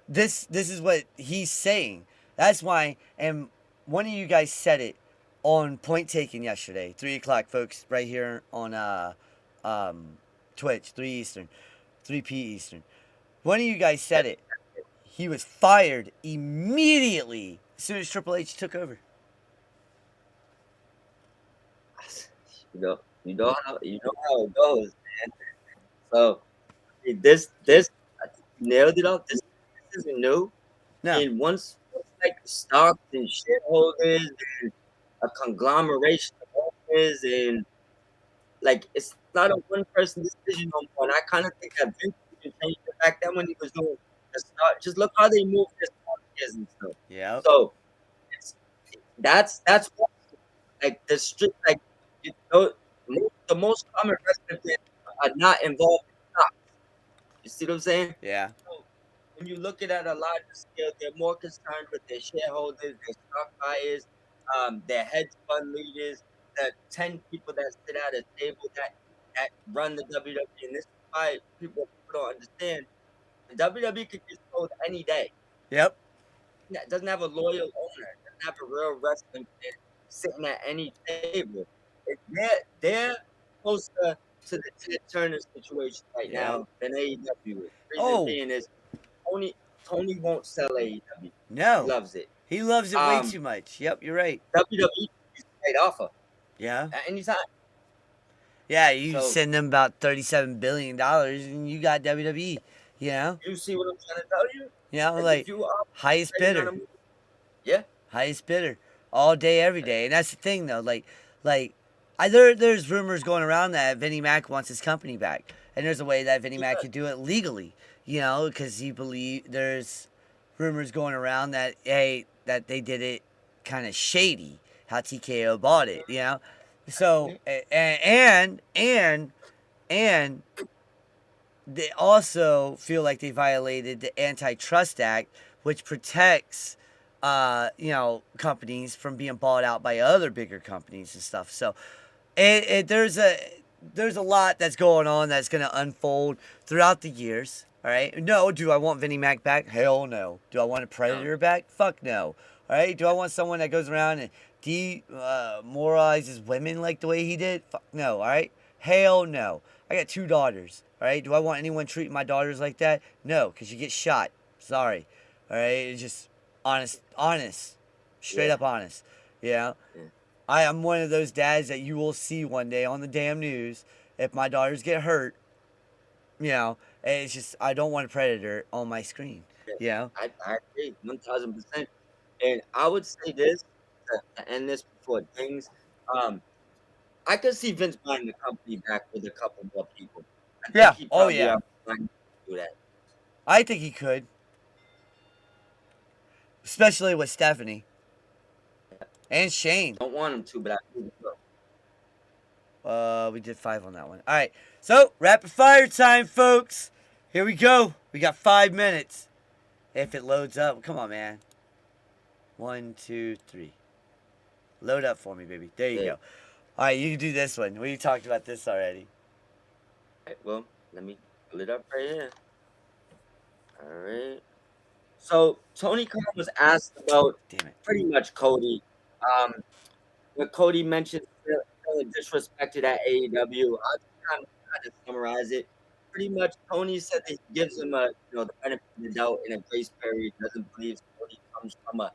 this is what he's saying. That's why, and one of you guys said it on Point Taken yesterday, 3 o'clock, folks, right here on Twitch, 3 Eastern, 3 P Eastern. One of you guys said it. He was fired immediately as soon as Triple H took over. you know how it goes, man. So this I think you nailed it off. This isn't new. No. And once like stocks and shareholders and a conglomeration of owners and like it's not a one person decision no more. And I kind of think that Vince even changed it back then when he was doing the start. Just look how they moved his podcast and stuff. Yep. So it's, that's what like the strict like the most common wrestling fans are not involved in stocks. You see what I'm saying? Yeah. So when you look at it at a larger scale, they're more concerned with their shareholders, their stock buyers, their hedge fund leaders, the 10 people that sit at a table that run the WWE. And this is why people don't understand. The WWE could get sold any day. Yep. It doesn't have a loyal owner. It doesn't have a real wrestling fan sitting at any table. They're closer to the Ted Turner situation right Yep. now than AEW is. Reason Oh, being is Tony Tony won't sell AEW. He no. loves it. He loves it way Um, too much. Yep, you're right. WWE is a great offer Yeah. at any time. Yeah, you So send them about $37 billion and you got WWE. You know? you see what I'm trying to tell you? You know, Like if like you are highest trading on a bidder. movie, yeah, Highest bidder. All day, every day. And that's the thing though, like there's rumors going around that Vinnie Mac wants his company back. And there's a way that Vinnie he Mac does. could do it legally, you know, because there's rumors going around that hey, that they did it kind of shady, how TKO bought it, you know. So and they also feel like they violated the Antitrust Act, which protects, companies from being bought out by other bigger companies and stuff. So, there's a lot that's going on that's going to unfold throughout the years. All right. No, do I want Vinnie Mac back? Hell no. Do I want a Predator back? Fuck no. All right. Do I want someone that goes around and demoralizes women like the way he did? Fuck no. All right. Hell no. I got 2 daughters. All right. Do I want anyone treating my daughters like that? No, because you get shot. Sorry. All right. It's just honest, straight Yeah, up honest. You know. yeah. I am one of those dads that you will see one day on the damn news if my daughters get hurt. You know, it's just I don't want a predator on my screen. Yeah, You know. I agree 1000%. And I would say this to end this before things. Um, I could see Vince buying the company back with a couple more people. I think Yeah. he Oh probably yeah. already planned to do that. I think he could, especially with Stephanie and Shane. Don't want him to, but I think he will. We did 5 on that one. All right. So rapid fire time, folks. Here we go. We got 5 minutes. If it loads up, come on, man. 1, 2, 3. Load up for me, baby. There you Yeah. go. All right, you can do this one. We talked about this already. Right, well, let me pull it up right here. All right. So Tony Khan was asked about Damn it. pretty much Cody. Um, what Cody mentioned feeling disrespected at AEW. I'll just kind of summarize it. Pretty much, Tony said that he gives him the benefit of the doubt in a grace period. Doesn't believe Cody comes from a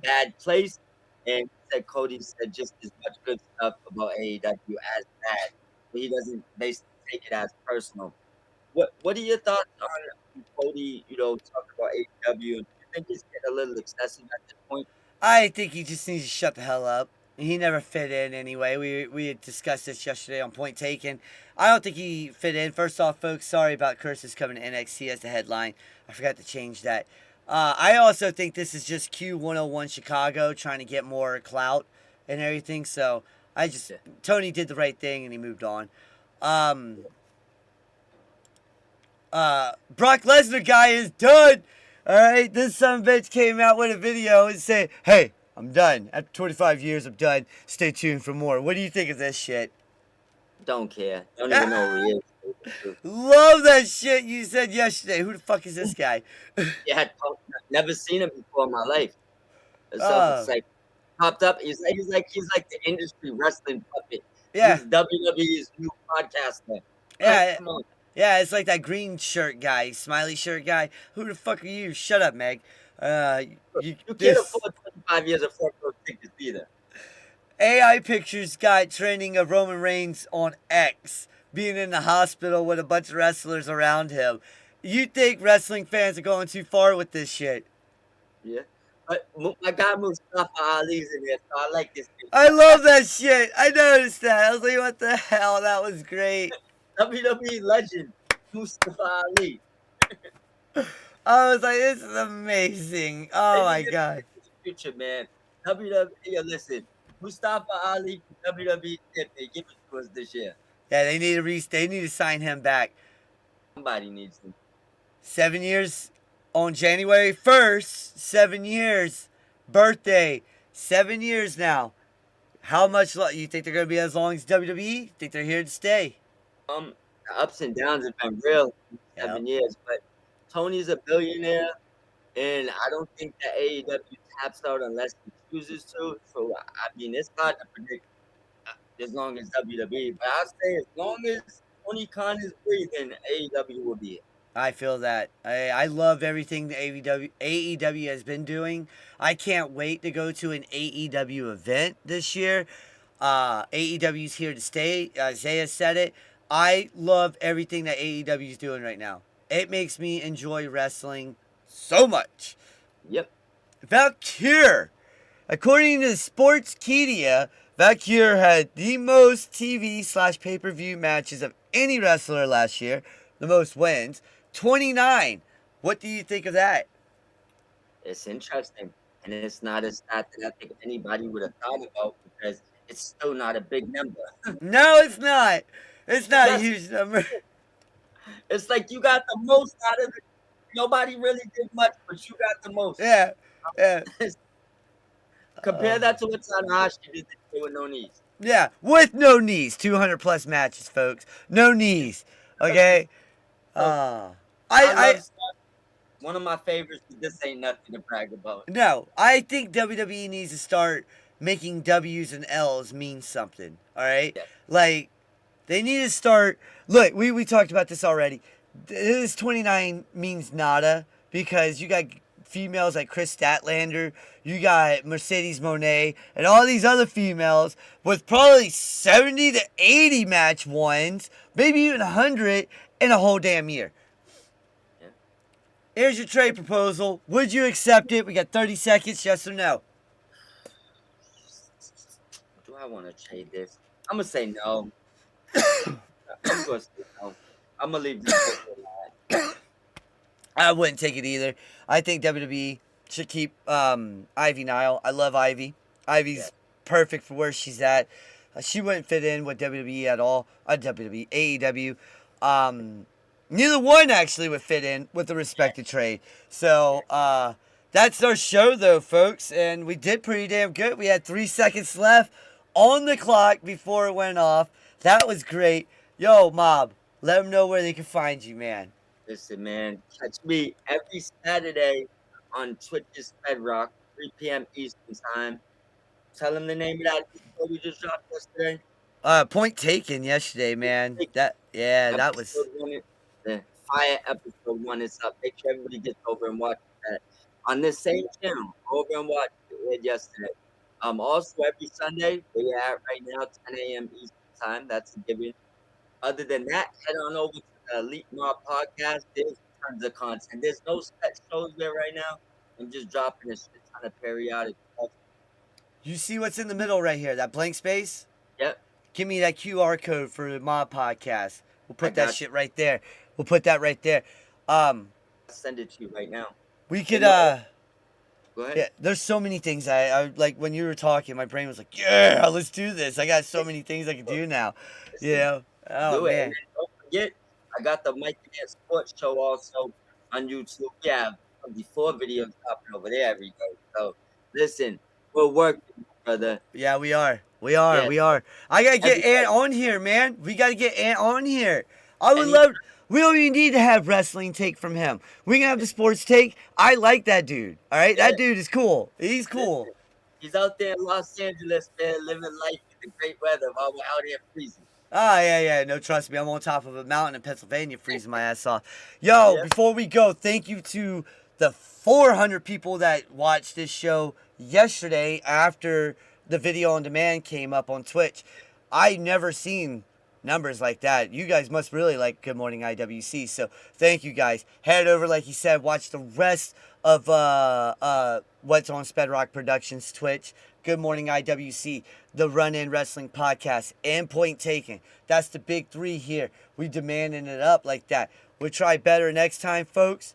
bad place, and he said Cody said just as much good stuff about AEW as bad. But he doesn't basically take it as personal. What are your thoughts on Cody? Talking about AEW. Do you think it's getting a little excessive at this point? I think he just needs to shut the hell up. He never fit in anyway. We had discussed this yesterday on Point Taken. I don't think he fit in. First off, folks, sorry about Curses coming to NXT as the headline. I forgot to change that. I also think this is just Q101 Chicago trying to get more clout and everything. So Yeah. Tony did the right thing and he moved on. Brock Lesnar guy is done. All right, this son of a bitch came out with a video and said, "Hey, I'm done. After 25 years, I'm done. Stay tuned for more." What do you think of this shit? Don't care. Don't even know who he is. Love that shit you said yesterday. Who the fuck is this guy? Yeah, never seen him before in my life. So it's Oh, like popped up. He's like the industry wrestling puppet. yeah, He's WWE's new podcaster. Like, yeah, come on. yeah. It's like that green shirt guy, smiley shirt guy. Who the fuck are you? Shut up, Meg. You You can't this afford 25 years of front row tickets either. AI pictures got trending of Roman Reigns on X being in the hospital with a bunch of wrestlers around him. You think wrestling fans are going too far with this shit? Yeah. But my guy Mustafa Ali's in there, so I like this thing. I love that shit. I noticed that. I was like, what the hell? That was great. WWE legend Mustafa Ali. I was like, this is amazing. Oh They my need to god. the future, man. WWE, listen. Mustafa Ali, WWE, if they give it to us this year. Yeah, they need to sign him back. Somebody needs him. 7 years. on January 1st, 7 years, birthday, 7 years now. How much you think they're going to be as long as WWE? Think they're here to stay? The ups and downs have been real in Yep. 7 years, but Tony's a billionaire, and I don't think that AEW taps out unless he chooses to. So I mean, it's hard to predict as long as WWE, but I'll say as long as Tony Khan is breathing, AEW will be it. I feel that. I love everything the AEW has been doing. I can't wait to go to an AEW event this year. AEW's here to stay. Isaiah said it. I love everything that AEW is doing right now. It makes me enjoy wrestling so much. Yep. Valkyrie. According to Sportskeeda, Valkyrie had the most TV/pay-per-view matches of any wrestler last year. The most wins. 29. What do you think of that? It's interesting, and it's not a stat that I think anybody would have thought about because it's still not a big number. No, it's not. It's not a Yes. huge number. It's like you got the most out of it. Nobody really did much, but you got the most. Yeah. Yeah. Compare that to what Tanahashi did with no knees. Yeah. With no knees. 200 plus matches, folks. No knees. Okay. I love one of my favorites, but this ain't nothing to brag about. No, I think WWE needs to start making W's and L's mean something. All right, Yeah. like they need to start. Look, we talked about this already. This 29 means nada because you got females like Chris Statlander, you got Mercedes Moné, and all these other females with probably 70 to 80 match wins, maybe even 100 in a whole damn year. Here's your trade proposal. Would you accept it? We got 30 seconds, yes or no? Do I want to trade this? I'm going to say no. I'm going to say no. I'm going to leave this alone. I wouldn't take it either. I think WWE should keep Ivy Nile. I love Ivy. Ivy's perfect for where she's at. She wouldn't fit in with WWE at all. WWE, AEW. Neither one actually would fit in with the respected trade. So that's our show, though, folks. And we did pretty damn good. We had 3 seconds left on the clock before it went off. That was great. Yo, Mob, let them know where they can find you, man. Listen, man, catch me every Saturday on Twitch's Sp3drock, 3 p.m. Eastern Time. Tell them the name of that show we just dropped yesterday. Point taken yesterday, man. That was. The Fire episode 1 is up. Make sure everybody gets over and watch that on this same channel. Go over and watch it yesterday. Also every Sunday where you're at right now, 10 a.m. Eastern Time. That's a given. Other than that, head on over to the Elite Mob Podcast. There's tons of content. There's no set shows there right now. I'm just dropping a shit ton of periodic stuff. You see what's in the middle right here? That blank space? Yep. Give me that QR code for the Mob Podcast. We'll put that shit you. right there. We'll put that right there. I'll send it to you right now. We could Go ahead. yeah, there's so many things I like when you were talking, my brain was like, yeah, let's do this. I got so many things I can do now. You know? Oh Do it. man. And then don't forget, I got the Mike and Sports Show also on YouTube. Yeah, before videos popping over there every day. So listen, we're working, brother. Yeah, we are. We are. Yeah. We are. I gotta get Ant on here, man. We gotta get Ant on here. I would love. We don't even need to have wrestling take from him. We can have the sports take. I like that dude. All right, that dude is cool. He's cool. He's out there in Los Angeles, man, living life in the great weather while we're out here freezing. Oh, yeah. No, trust me. I'm on top of a mountain in Pennsylvania freezing my ass off. Yo, before we go, thank you to the 400 people that watched this show yesterday after the video on demand came up on Twitch. I never seen numbers like that. You guys must really like Good Morning IWC. So thank you guys. Head over, like he said, watch the rest of what's on Sp3drock Productions Twitch. Good Morning IWC, the Run In Wrestling Podcast, and Point Taken. That's the big three here. We demanding it up like that. We'll try better next time, folks.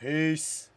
Peace.